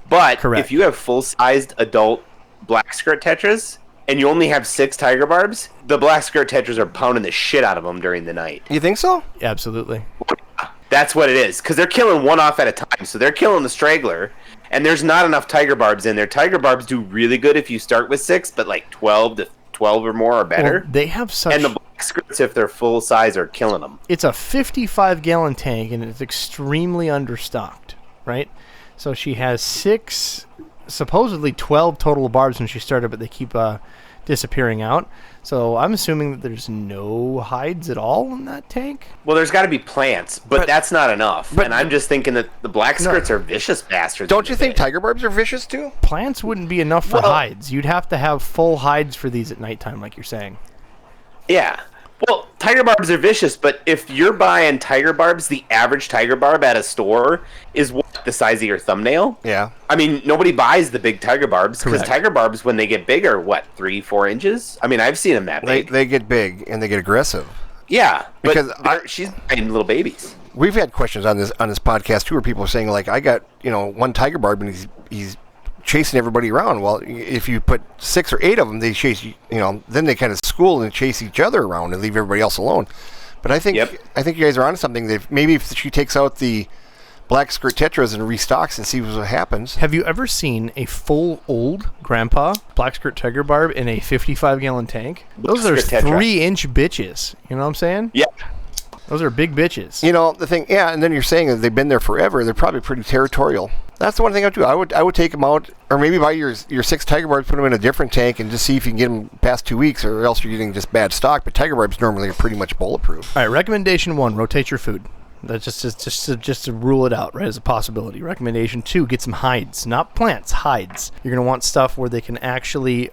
But Correct. if you have full-sized adult black skirt tetras and you only have 6 tiger barbs, the black skirt tetras are pounding the shit out of them during the night. You think so? Absolutely. That's what it is, because they're killing one off at a time. So they're killing the straggler, and there's not enough tiger barbs in there. Tiger barbs do really good if you start with 6, but like 12 or more are better. Well, they have such. And the black skirts, if they're full size, are killing them. It's a 55-gallon tank, and it's extremely understocked, right? So she has 6, supposedly 12 total barbs when she started, but they keep disappearing out. So I'm assuming that there's no hides at all in that tank. Well, there's got to be plants, but that's not enough. And I'm just thinking that the black skirts are vicious bastards. Don't you think tiger barbs are vicious too? Plants wouldn't be enough for hides. You'd have to have full hides for these at nighttime, like you're saying. Yeah. Well, tiger barbs are vicious, but if you're buying tiger barbs, the average tiger barb at a store is what, the size of your thumbnail? Yeah. I mean, nobody buys the big tiger barbs because Correct. tiger barbs, when they get big, are what, 3-4 inches? I mean, I've seen them that big. They get big and they get aggressive. Yeah, Because but she's buying little babies. We've had questions on this podcast too, where people are saying like, I got one tiger barb and he's chasing everybody around. Well, if you put 6 or 8 of them, they chase then they kind of school and chase each other around and leave everybody else alone. But I think you guys are onto something. That maybe if she takes out the black skirt tetras and restocks and sees what happens. Have you ever seen a full old grandpa black skirt tiger barb in a 55-gallon tank? Those are Black skirt tetra. 3-inch bitches. You know what I'm saying? Yeah. Those are big bitches. The thing, and then you're saying that they've been there forever. They're probably pretty territorial. That's the one thing I would do. I would take them out, or maybe buy your 6 tiger barbs, put them in a different tank, and just see if you can get them past 2 weeks, or else you're getting just bad stock. But tiger barbs normally are pretty much bulletproof. All right, recommendation 1, rotate your food. That's just to rule it out, right, as a possibility. Recommendation 2, get some hides. Not plants, hides. You're going to want stuff where they can actually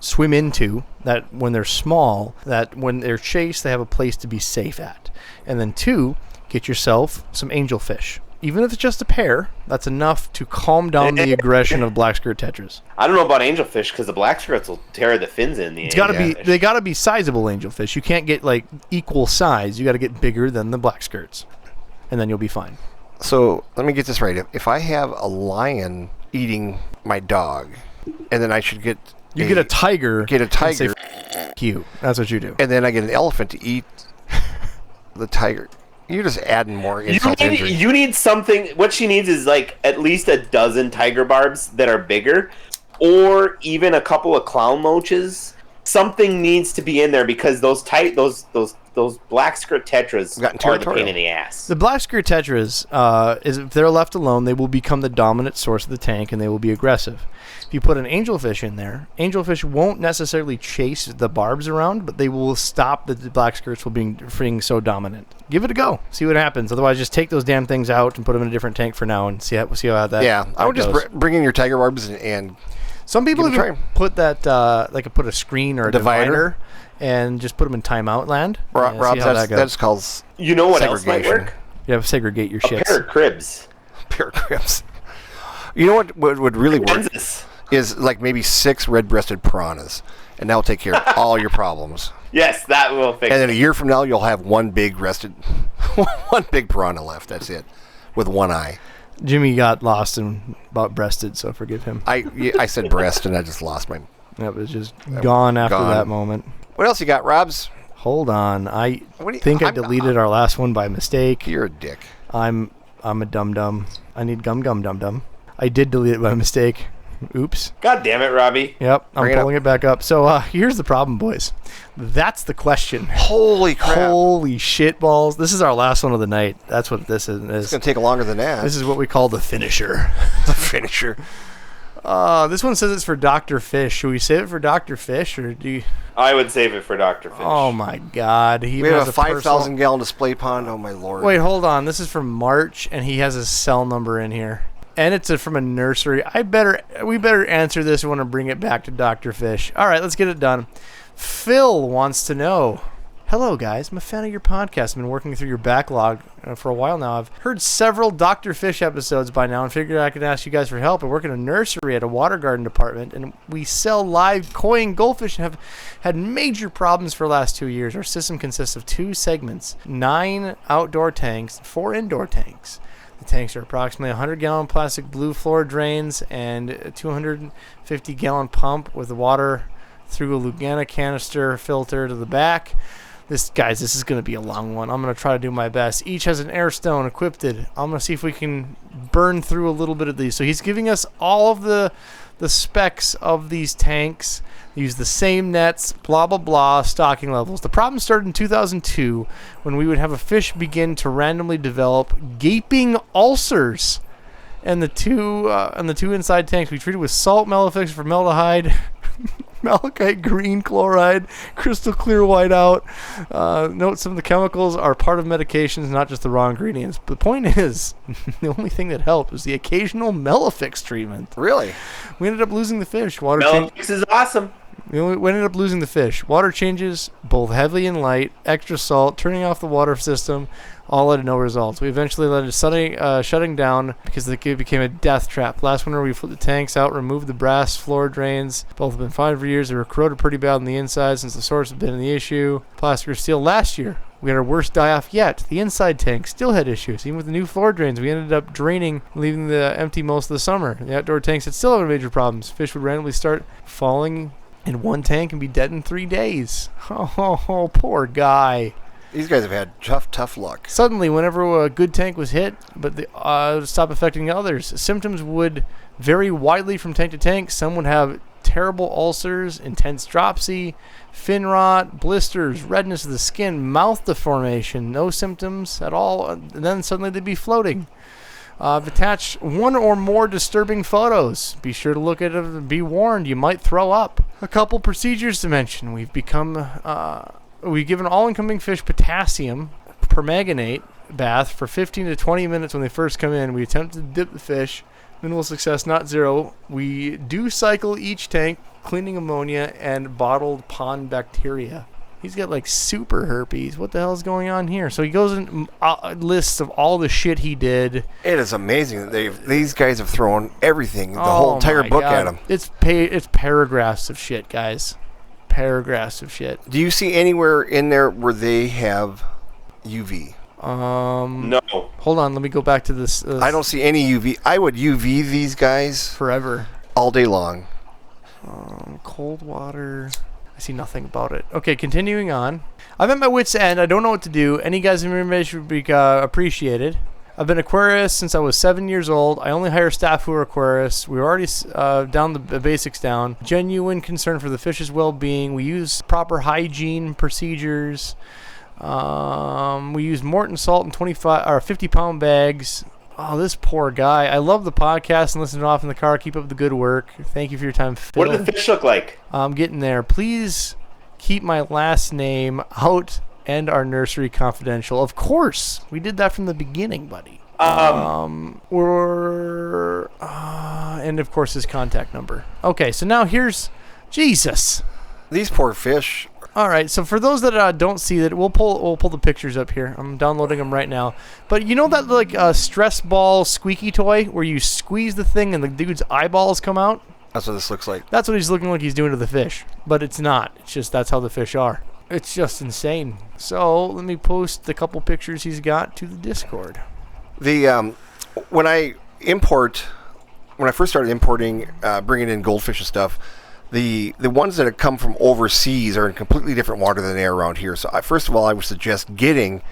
swim into, that when they're small, that when they're chased, they have a place to be safe at. And then 2, get yourself some angelfish. Even if it's just a pair, that's enough to calm down the aggression of black skirt tetras. I don't know about angelfish because the black skirts will tear the fins in the It's got to be, they got to be sizable angelfish. You can't get like equal size. You got to get bigger than the black skirts, and then you'll be fine. So let me get this right. If I have a lion eating my dog, and then I should get get a tiger. Get a tiger. And say, F you. That's what you do. And then I get an elephant to eat the tiger. You're just adding more insult to injury. You need something. What she needs is like at least a dozen tiger barbs that are bigger, or even a couple of clown loaches. Something needs to be in there because those black skirt tetras are the pain in the ass. The black skirt tetras, is if they're left alone, they will become the dominant source of the tank, and they will be aggressive. If you put an angelfish in there, angelfish won't necessarily chase the barbs around, but they will stop the black skirts from being so dominant. Give it a go. See what happens. Otherwise, just take those damn things out and put them in a different tank for now and see how that. Yeah, I would goes. just bring in your tiger barbs and some people give it a even put that put a screen or a divider and just put them in timeout land. Rob, see how that goes. that's called You know what else might segregation. work? You have to segregate your A shits. pair of cribs. Pair of cribs. You know what would really work Kansas. is like maybe 6 red-breasted piranhas, and that'll take care of all your problems. Yes, that will fix And then it. a year from now, you'll have one big piranha left. That's it, with one eye. Jimmy got lost and about breasted, so forgive him. I said breast, and I just lost my. That was just gone after gone. that moment. What else you got, Robs? Hold on, I What do you- think I I'm- deleted our last one by mistake. You're a dick. I'm a dum dum. I need gum dum dum. I did delete it by mistake. Oops. God damn it, Robbie. Yep, I'm Bring it pulling it back up. So here's the problem, boys. That's the question. Holy crap! Holy shit balls! This is our last one of the night. That's what this is. It's gonna take longer than that. This is what we call the finisher. the finisher. This one says it's for Dr. Fish. Should we save it for Dr. Fish, or do you? I would save it for Dr. Fish. Oh my God! He We have has a personal- 5,000 gallon display pond. Oh my lord! Wait, hold on. This is from March, and he has his cell number in here, and it's from a nursery. We better answer this one and bring it back to Dr. Fish. All right, let's get it done. Phil wants to know. Hello, guys. I'm a fan of your podcast. I've been working through your backlog for a while now. I've heard several Dr. Fish episodes by now and figured I could ask you guys for help. I work in a nursery at a water garden department, and we sell live koi and goldfish and have had major problems for the last 2 years. Our system consists of 2 segments, 9 outdoor tanks, 4 indoor tanks. The tanks are approximately 100-gallon plastic blue floor drains and a 250-gallon pump with water through a Lugana canister filter to the back. This is going to be a long one. I'm going to try to do my best. Each has an air stone equipped. I'm going to see if we can burn through a little bit of these. So he's giving us all of the specs of these tanks. They use the same nets, blah, blah, blah, stocking levels. The problem started in 2002 when we would have a fish begin to randomly develop gaping ulcers. And the two inside tanks we treated with salt, melafix, formaldehyde, malachite green chloride, crystal clear whiteout. Note some of the chemicals are part of medications, not just the raw ingredients. But the point is, the only thing that helped was the occasional melafix treatment. Really? We ended up losing the fish. Melafix is awesome. We ended up losing the fish. Water changes, both heavy and light, extra salt, turning off the water system, all led to no results. We eventually led to shutting down because it became a death trap. Last winter, we flipped the tanks out, removed the brass floor drains. Both have been fine for years. They were corroded pretty bad on the inside since the source had been the issue. Plastic or steel. Last year, we had our worst die-off yet. The inside tank still had issues. Even with the new floor drains, we ended up draining, leaving the empty most of the summer. The outdoor tanks had still had major problems. Fish would randomly start falling in one tank and be dead in 3 days. Oh, poor guy. These guys have had tough luck. Suddenly, whenever a good tank was hit, but stop affecting others, symptoms would vary widely from tank to tank. Some would have terrible ulcers, intense dropsy, fin rot, blisters, redness of the skin, mouth deformation, no symptoms at all, and then suddenly they'd be floating. I've attached one or more disturbing photos. Be sure to look at it and be warned, you might throw up. A couple procedures to mention. We've given all incoming fish potassium permanganate bath for 15 to 20 minutes when they first come in. We attempt to dip the fish. Minimal success, not zero. We do cycle each tank, cleaning ammonia and bottled pond bacteria. He's got like super herpes. What the hell is going on here? So he goes in lists of all the shit he did. It is amazing that these guys have thrown everything, the whole entire book at him. It's paragraphs of shit, guys. Paragraphs of shit. Do you see anywhere in there where they have UV? No. Hold on, let me go back to this. I don't see any UV. I would UV these guys forever, all day long. Cold water. I see nothing about it. Okay, continuing on. I'm at my wit's end. I don't know what to do. Any guys' information would be appreciated. I've been Aquarius since I was 7 years old. I only hire staff who are Aquarius. We're already down the basics down. Genuine concern for the fish's well-being. We use proper hygiene procedures. We use Morton salt in 25 or 50-pound bags. Oh, this poor guy. I love the podcast and listen to it off in the car. Keep up the good work. Thank you for your time, Phil. What do the fish look like? I'm getting there. Please keep my last name out and our nursery confidential. Of course. We did that from the beginning, buddy. And of course his contact number. Okay, so now here's Jesus. These poor fish. All right, so for those that don't see that, we'll pull the pictures up here. I'm downloading them right now. But you know that like stress ball squeaky toy where you squeeze the thing and the dude's eyeballs come out? That's what this looks like. That's what he's looking like he's doing to the fish. But it's not. It's just that's how the fish are. It's just insane. So let me post the couple pictures he's got to the Discord. When I first started importing, bringing in goldfish and stuff, the ones that have come from overseas are in completely different water than they are around here. So first of all, I would suggest getting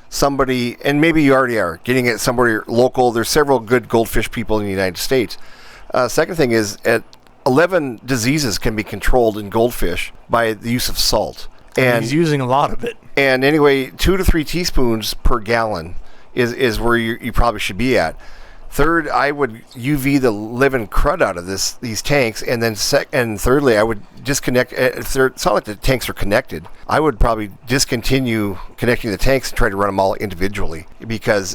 somebody, and maybe you already are, getting it somebody local. There's several good goldfish people in the United States. Second thing is, 11 diseases can be controlled in goldfish by the use of salt. And he's using a lot of it. And anyway, 2 to 3 teaspoons per gallon is where you probably should be at. Third, I would UV the living crud out of these tanks, and then thirdly, I would disconnect. It's not like the tanks are connected. I would probably discontinue connecting the tanks and try to run them all individually because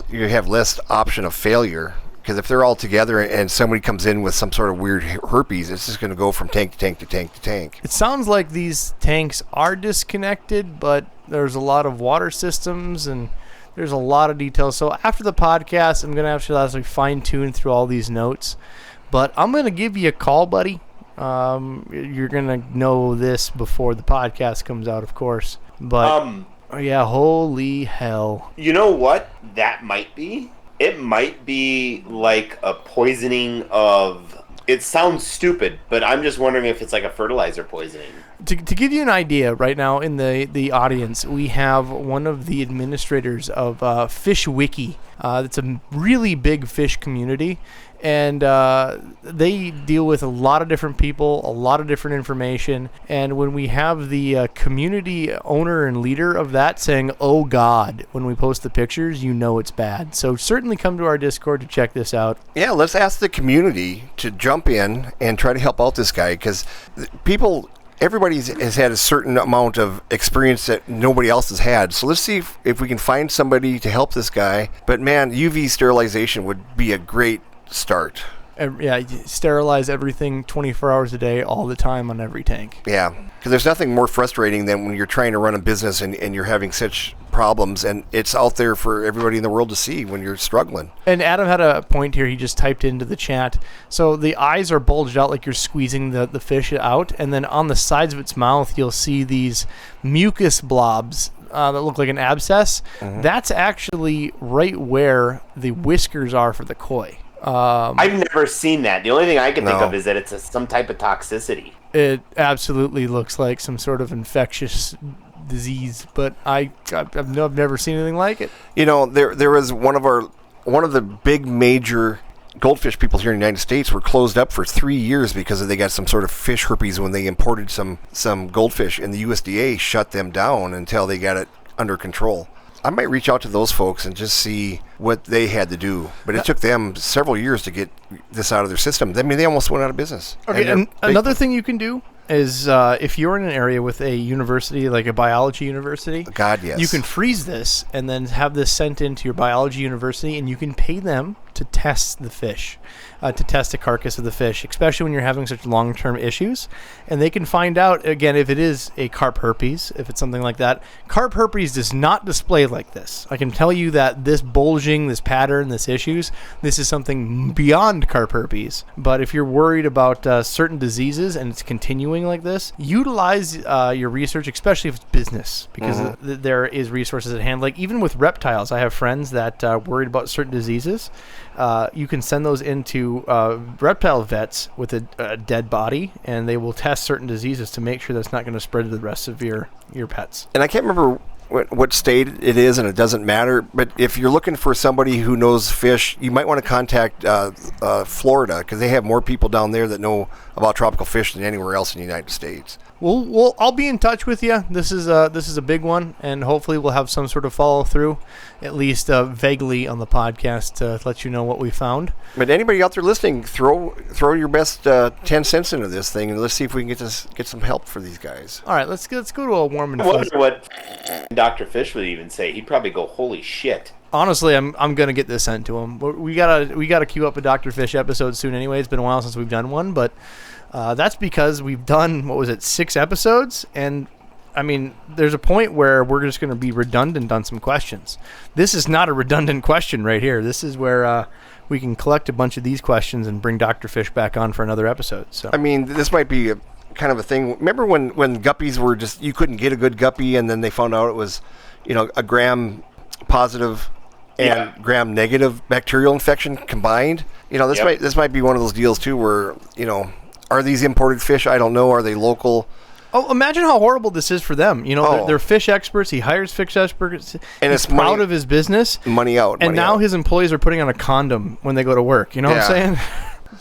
you have less option of failure. Because if they're all together and somebody comes in with some sort of weird herpes, it's just going to go from tank to tank to tank to tank. It sounds like these tanks are disconnected, but there's a lot of water systems and there's a lot of details. So after the podcast, I'm going to actually fine-tune through all these notes. But I'm going to give you a call, buddy. You're going to know this before the podcast comes out, of course. But, yeah, holy hell. You know what that might be? It might be like a poisoning of... It sounds stupid, but I'm just wondering if it's like a fertilizer poisoning. To give you an idea, right now in the audience, we have one of the administrators of Fish Wiki. It's a really big fish community, and they deal with a lot of different people, a lot of different information. And when we have the community owner and leader of that saying, "Oh God," when we post the pictures, you know it's bad. So certainly come to our Discord to check this out. Yeah, let's ask the community to jump in and try to help out this guy, because everybody has had a certain amount of experience that nobody else has had. So let's see if we can find somebody to help this guy. But man, UV sterilization would be a great start. Yeah, sterilize everything 24 hours a day, all the time on every tank. Yeah, because there's nothing more frustrating than when you're trying to run a business and you're having such problems, and it's out there for everybody in the world to see when you're struggling. And Adam had a point here. He just typed into the chat. So the eyes are bulged out like you're squeezing the fish out, and then on the sides of its mouth, you'll see these mucus blobs that look like an abscess. That's actually right where the whiskers are for the koi. I've never seen that. The only thing I can think No. of is that it's some type of toxicity. It absolutely looks like some sort of infectious disease, but I've never seen anything like it. You know, there was one of the big major goldfish people here in the United States were closed up for 3 years because they got some sort of fish herpes when they imported some goldfish, and the USDA shut them down until they got it under control. I might reach out to those folks and just see what they had to do. But it took them several years to get this out of their system. I mean, they almost went out of business. Okay, and another thing you can do is if you're in an area with a university, like a biology university, God, yes. you can freeze this and then have this sent into your biology university, and you can pay them to test the fish, to test the carcass of the fish, especially when you're having such long-term issues. And they can find out, again, if it is a carp herpes, if it's something like that. Carp herpes does not display like this. I can tell you that this bulging, this pattern, this issues, this is something beyond carp herpes. But if you're worried about certain diseases and it's continuing like this, utilize your research, especially if it's business, because there is resources at hand. Like even with reptiles, I have friends that are worried about certain diseases. You can send those into reptile vets with a dead body, and they will test certain diseases to make sure that's not going to spread to the rest of your pets. And I can't remember what state it is, and it doesn't matter. But if you're looking for somebody who knows fish, you might want to contact Florida, because they have more people down there that know about tropical fish than anywhere else in the United States. Well, I'll be in touch with you. This is a big one, and hopefully we'll have some sort of follow through, at least vaguely on the podcast to let you know what we found. But anybody out there listening, throw your best 10 cents into this thing, and let's see if we can get some help for these guys. All right, let's go to a warm and I fuzzy. wonder what Dr. Fish would even say. He'd probably go, "Holy shit." Honestly, I'm gonna get this sent to him. We gotta queue up a Dr. Fish episode soon. Anyway, it's been a while since we've done one, but that's because we've done 6 episodes, and I mean, there's a point where we're just gonna be redundant on some questions. This is not a redundant question right here. This is where we can collect a bunch of these questions and bring Dr. Fish back on for another episode. So I mean, this might be a kind of a thing. Remember when guppies were just, you couldn't get a good guppy, and then they found out it was, a gram positive and gram negative bacterial infection combined. This might be one of those deals too where, are these imported fish? I don't know. Are they local? Oh, imagine how horrible this is for them. They're fish experts. He hires fish experts. And he's it's proud money- of his business. Money out. And money now out. his employees are putting on a condom when they go to work. You know what I'm saying?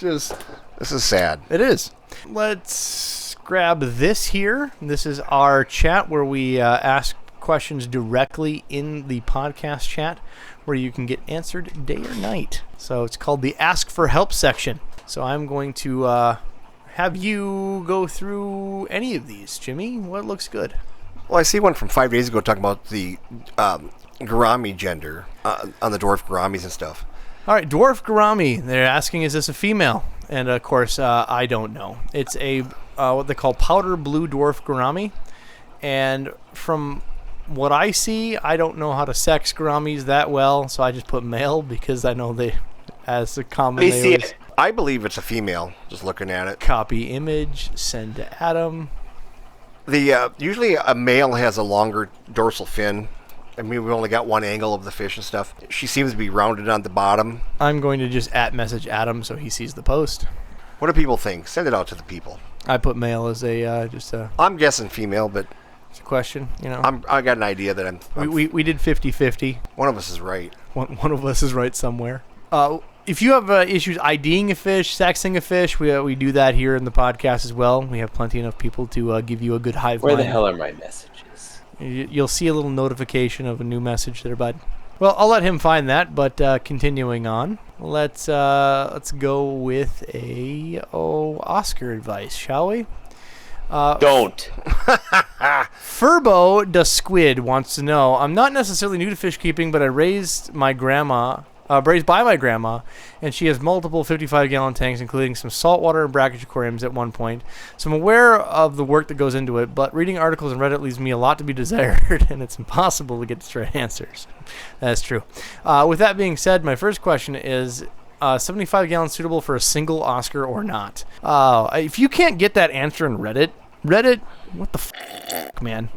This is sad. It is. Let's grab this here. This is our chat where we ask questions directly in the podcast chat, where you can get answered day or night. So it's called the Ask for Help section. So I'm going to have you go through any of these, Jimmy. What looks good? Well, I see one from 5 days ago talking about the gourami gender on the dwarf gouramis and stuff. All right, dwarf gourami. They're asking, is this a female? And of course, I don't know. It's a what they call powder blue dwarf gourami. And from what I see, I don't know how to sex gouramis that well, so I just put male because I know they, as a common, Let me they see always it. I believe it's a female, just looking at it. copy image, send to Adam. The usually a male has a longer dorsal fin. I mean, we've only got one angle of the fish and stuff. She seems to be rounded on the bottom. I'm going to just @message Adam so he sees the post. What do people think? Send it out to the people. I put male as a just a I'm guessing female, but question. You know, I got an idea that we did 50-50. one of us is right. One of us is right somewhere. If you have issues IDing a fish, sexing a fish, we do that here in the podcast as well. We have plenty enough people to give you a good hive Where mind. the hell are my messages? You'll see a little notification of a new message there, bud. Well, I'll let him find that, but continuing on, let's go with Oscar advice, shall we? Don't. Furbo the Squid wants to know, I'm not necessarily new to fish keeping, but I raised by my grandma, and she has multiple 55-gallon tanks, including some saltwater and brackish aquariums at one point. So I'm aware of the work that goes into it, but reading articles on Reddit leaves me a lot to be desired, and it's impossible to get straight answers. That's true. With that being said, my first question is, 75 gallons suitable for a single Oscar or not? If you can't get that answer in Reddit, what the f***, man?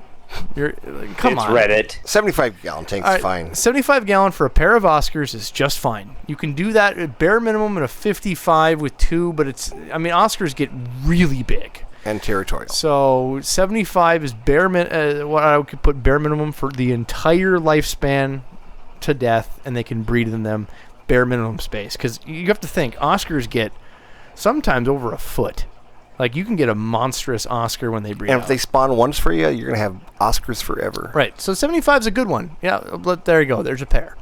Come on. It's Reddit. 75-gallon tank is fine. 75 gallon for a pair of Oscars is just fine. You can do that at bare minimum in a 55 with two, but Oscars get really big. And territorial. So 75 is what I could put bare minimum for the entire lifespan to death, and they can breed in them bare minimum space. Because you have to think, Oscars get sometimes over a foot. Like, you can get a monstrous Oscar when they breed And out. if they spawn once for you, you're going to have Oscars forever. Right. So 75 is a good one. Yeah, but there you go. There's a pair.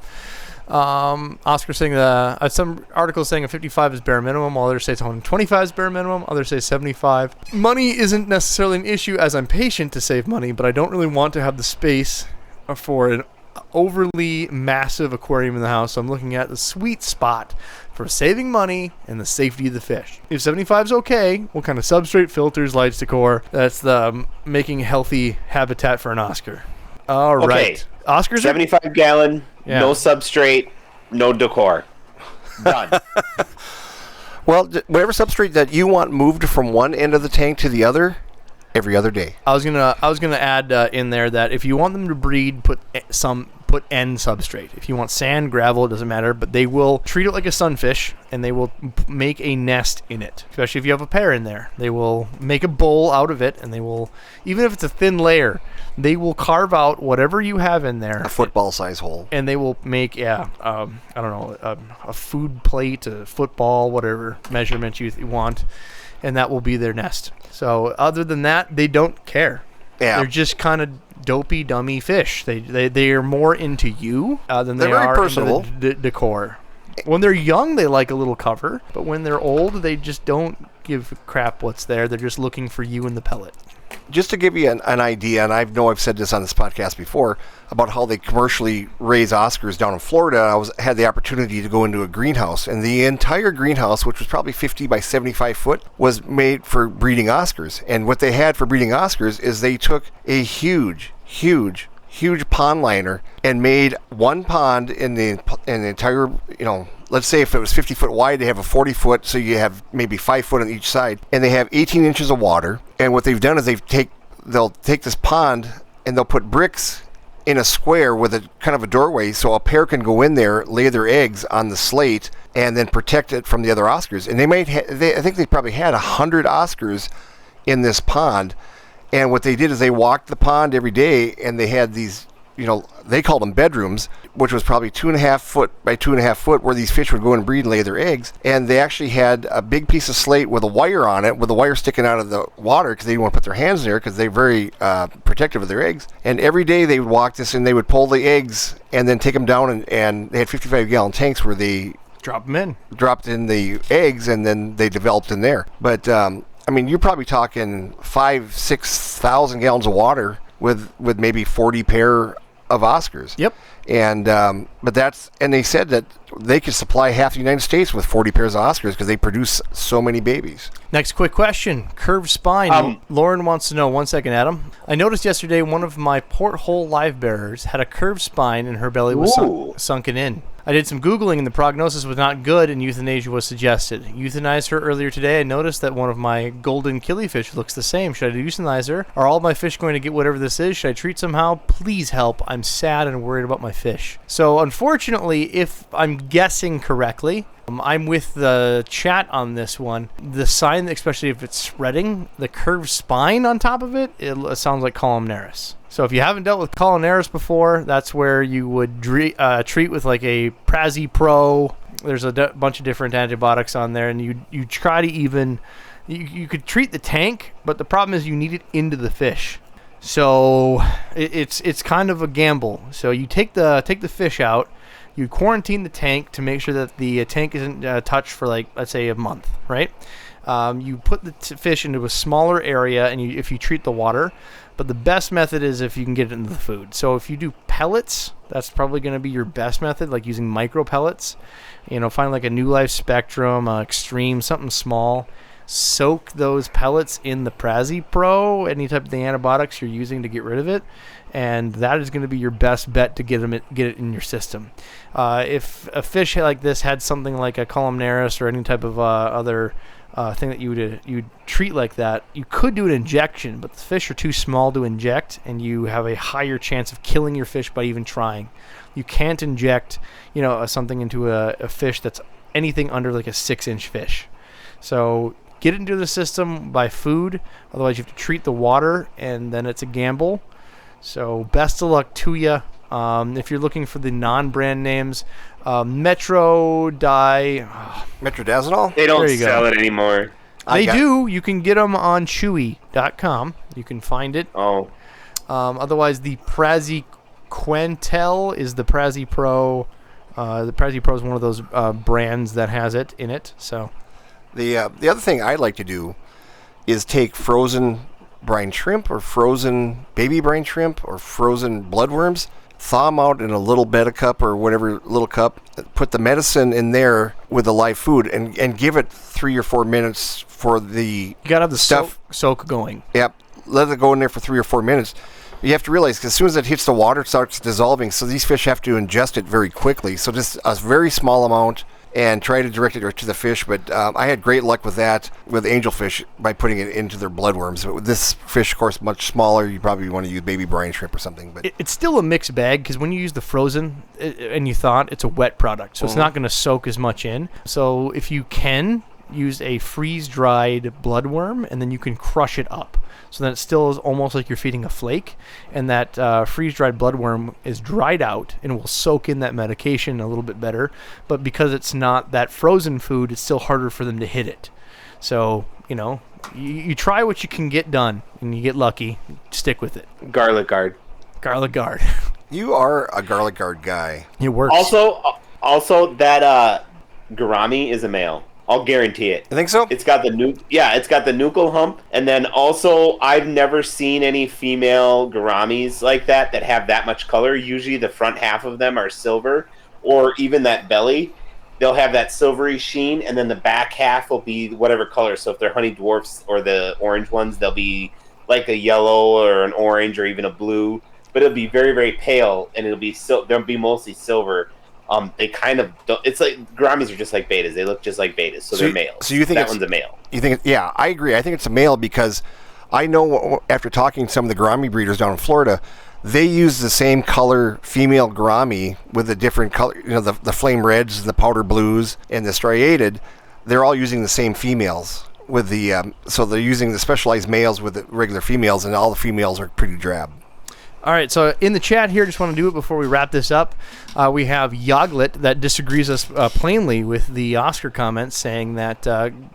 Oscar saying some articles saying a 55 is bare minimum, while others say 125 is bare minimum, others say 75. Money isn't necessarily an issue, as I'm patient to save money, but I don't really want to have the space for an overly massive aquarium in the house, so I'm looking at the sweet spot for saving money and the safety of the fish. If 75 is okay, what kind of substrate, filters, lights, decor? That's the making healthy habitat for an Oscar. All right. Oscars 75 gallon, Yeah. no substrate, no decor. Done. Well, whatever substrate that you want moved from one end of the tank to the other, every other day. I was gonna add in there that if you want them to breed, put N substrate. If you want sand, gravel, it doesn't matter, but they will treat it like a sunfish, and they will make a nest in it. Especially if you have a pair in there, they will make a bowl out of it, and they will, even if it's a thin layer, they will carve out whatever you have in there. A football size hole. And they will make, I don't know, a food plate, a football, whatever measurement you want, and that will be their nest. So other than that, they don't care. Yeah. They're just kind of dopey, dummy fish. They are more into you than They're they very are personable. into the decor. When they're young, they like a little cover, but when they're old, they just don't give a crap what's there. They're just looking for you in the pellet. Just to give you an idea, and I know I've said this on this podcast before, about how they commercially raise Oscars down in Florida, I had the opportunity to go into a greenhouse, and the entire greenhouse, which was probably 50 by 75 foot, was made for breeding Oscars. And what they had for breeding Oscars is they took a huge pond liner and made one pond in the entire, let's say if it was 50 foot wide, they have a 40 foot, so you have maybe 5 foot on each side, and they have 18 inches of water. And what they've done is they'll take this pond and they'll put bricks in a square with a kind of a doorway, so a pair can go in there, lay their eggs on the slate, and then protect it from the other Oscars. And I think they probably had 100 Oscars in this pond. And what they did is they walked the pond every day, and they had these, they called them bedrooms, which was probably 2.5 foot by 2.5 foot, where these fish would go and breed and lay their eggs. And they actually had a big piece of slate with a wire on it, with the wire sticking out of the water, because they didn't want to put their hands there, because they're very protective of their eggs. And every day they would walk this, and they would pull the eggs and then take them down, and they had 55-gallon tanks where they Drop them in. dropped in the eggs, and then they developed in there. But you're probably talking 5,000-6,000 gallons of water with maybe 40 pair of Oscars. Yep. And and they said that they could supply half the United States with 40 pairs of Oscars because they produce so many babies. Next quick question. Curved spine. Lauren wants to know, 1 second, Adam. I noticed yesterday one of my porthole live bearers had a curved spine and her belly was sunken in. I did some Googling and the prognosis was not good and euthanasia was suggested. Euthanized her earlier today. I noticed that one of my golden killifish looks the same. Should I euthanize her? Are all my fish going to get whatever this is? Should I treat somehow? Please help. I'm sad and worried about my fish. So unfortunately, if I'm guessing correctly, I'm with the chat on this one. The sign, especially if it's spreading, the curved spine on top of it, it sounds like columnaris. So if you haven't dealt with columnaris before, that's where you would treat with like a Prazi Pro. There's a bunch of different antibiotics on there, and you try to even... You could treat the tank, but the problem is you need it into the fish. So it's kind of a gamble. So you take the fish out, you quarantine the tank to make sure that the tank isn't touched for, like, let's say a month, right? You put the fish into a smaller area, and if you treat the water. But the best method is if you can get it into the food. So if you do pellets, that's probably going to be your best method, like using micro pellets. Find like a New Life Spectrum, Extreme, something small. Soak those pellets in the Prazi Pro, any type of the antibiotics you're using to get rid of it, and that is going to be your best bet to get it in your system. If a fish like this had something like a columnaris or any type of other thing that you'd treat like that, you could do an injection, but the fish are too small to inject, and you have a higher chance of killing your fish by even trying. You can't inject, something into a fish that's anything under like a 6-inch fish. So get it into the system by food. Otherwise, you have to treat the water, and then it's a gamble. So best of luck to you. If you're looking for the non-brand names, Metrodazole? They don't There you go. sell it anymore. They do. You can get them on Chewy.com. You can find it. Oh. Otherwise, the Prazi Quentel is the Prazi Pro. The Prazi Pro is one of those brands that has it in it. So The other thing I'd like to do is take frozen brine shrimp or frozen baby brine shrimp or frozen bloodworms, thaw them out in a little Betta cup or whatever little cup, put the medicine in there with the live food and give it 3 or 4 minutes for the you got to have the stuff. soak going. Yep, let it go in there for 3 or 4 minutes. You have to realize, 'cause as soon as it hits the water, it starts dissolving, so these fish have to ingest it very quickly. So just a very small amount, and try to direct it to the fish. But I had great luck with that with angelfish by putting it into their bloodworms. But with this fish, of course, much smaller, you probably want to use baby brine shrimp or something. But It's still a mixed bag because when you use the frozen and you thaw it, it's a wet product, so it's not going to soak as much in. So if you can, use a freeze-dried bloodworm, and then you can crush it up. So then it still is almost like you're feeding a flake, and that freeze-dried bloodworm is dried out and will soak in that medication a little bit better. But because it's not that frozen food, it's still harder for them to hit it. So, you try what you can get done, and you get lucky, stick with it. Garlic guard. Garlic guard. you are a garlic guard guy. It works. Also that gourami is a male. I'll guarantee it. You think so? It's got the nuchal hump, and then also I've never seen any female gouramis like that have that much color. Usually the front half of them are silver, or even that belly, they'll have that silvery sheen, and then the back half will be whatever color. So if they're honey dwarfs or the orange ones, they'll be like a yellow or an orange or even a blue, but it'll be very, very pale, and they'll be mostly silver. They kind of don't, it's like gouramis are just like betas. They look just like betas, so they're males. So you think that one's a male? You think? Yeah, I agree. I think it's a male because I know after talking to some of the gourami breeders down in Florida, they use the same color female gourami with a different color. The flame reds, the powder blues, and the striated. They're all using the same females with the. So they're using the specialized males with the regular females, and all the females are pretty drab. All right, so in the chat here, just want to do it before we wrap this up. We have Yoglet that disagrees us plainly with the Oscar comments, saying that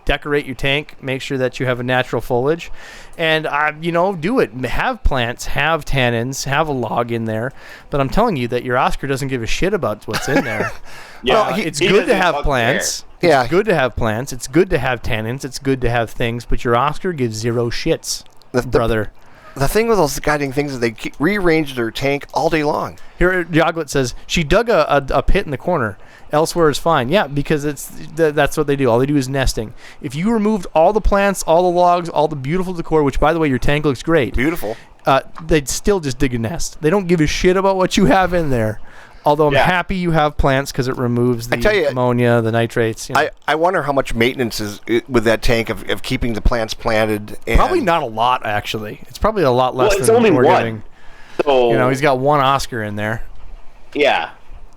decorate your tank, make sure that you have a natural foliage, and do it. Have plants, have tannins, have a log in there. But I'm telling you that your Oscar doesn't give a shit about what's in there. It's good to have plants. Yeah. It's good to have plants. It's good to have tannins. It's good to have things. But your Oscar gives zero shits, brother. The thing with those guiding things is they rearrange their tank all day long. Here, Joglet says she dug a pit in the corner. Elsewhere is fine. Yeah, because that's what they do. All they do is nesting. If you removed all the plants, all the logs, all the beautiful decor, which, by the way, your tank looks great. Beautiful. They'd still just dig a nest. They don't give a shit about what you have in there. Although I'm happy you have plants because it removes the ammonia, the nitrates. I wonder how much maintenance is with that tank of keeping the plants planted. And probably not a lot, actually. It's probably a lot less it's than only we're one. giving. So he's got one Oscar in there. Yeah.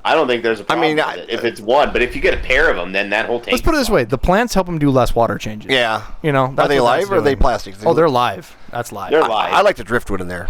I don't think there's a problem mean, with it if it's one, but if you get a pair of them, then that whole tank. Let's put it this way: the plants help them do less water changes. Yeah. You know, Are that's they what that's live or are they doing. plastic? Oh, they're live. That's live. They're live. I like the driftwood in there.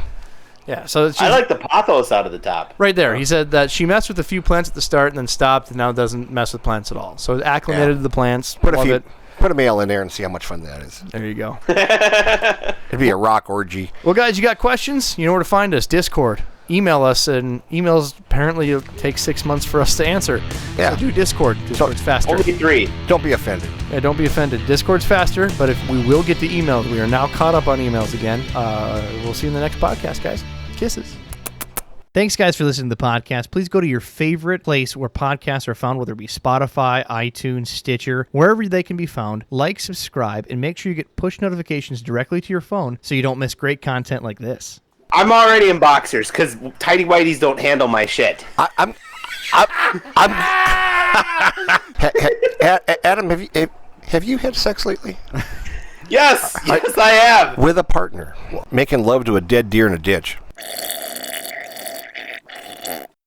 Yeah, so it's I just like the pothos out of the top. right there. He said that she messed with a few plants at the start and then stopped, and now doesn't mess with plants at all. So acclimated to the plants. Love it. Put a male in there and see how much fun that is. There you go. It'd be a rock orgy. Well, guys, you got questions? You know where to find us. Discord. Email us, and emails apparently take 6 months for us to answer. Yeah. So do Discord. Discord's faster. Only 3. Don't be offended. Yeah, don't be offended. Discord's faster, but if we will get the emails, we are now caught up on emails again. We'll see you in the next podcast, guys. Kisses. Thanks, guys, for listening to the podcast. Please go to your favorite place where podcasts are found, whether it be Spotify, iTunes, Stitcher, wherever they can be found. Like, subscribe, and make sure you get push notifications directly to your phone so you don't miss great content like this. I'm already in boxers because tidy whities don't handle my shit. I'm Adam, have you had sex lately? Yes, I have. With a partner, making love to a dead deer in a ditch.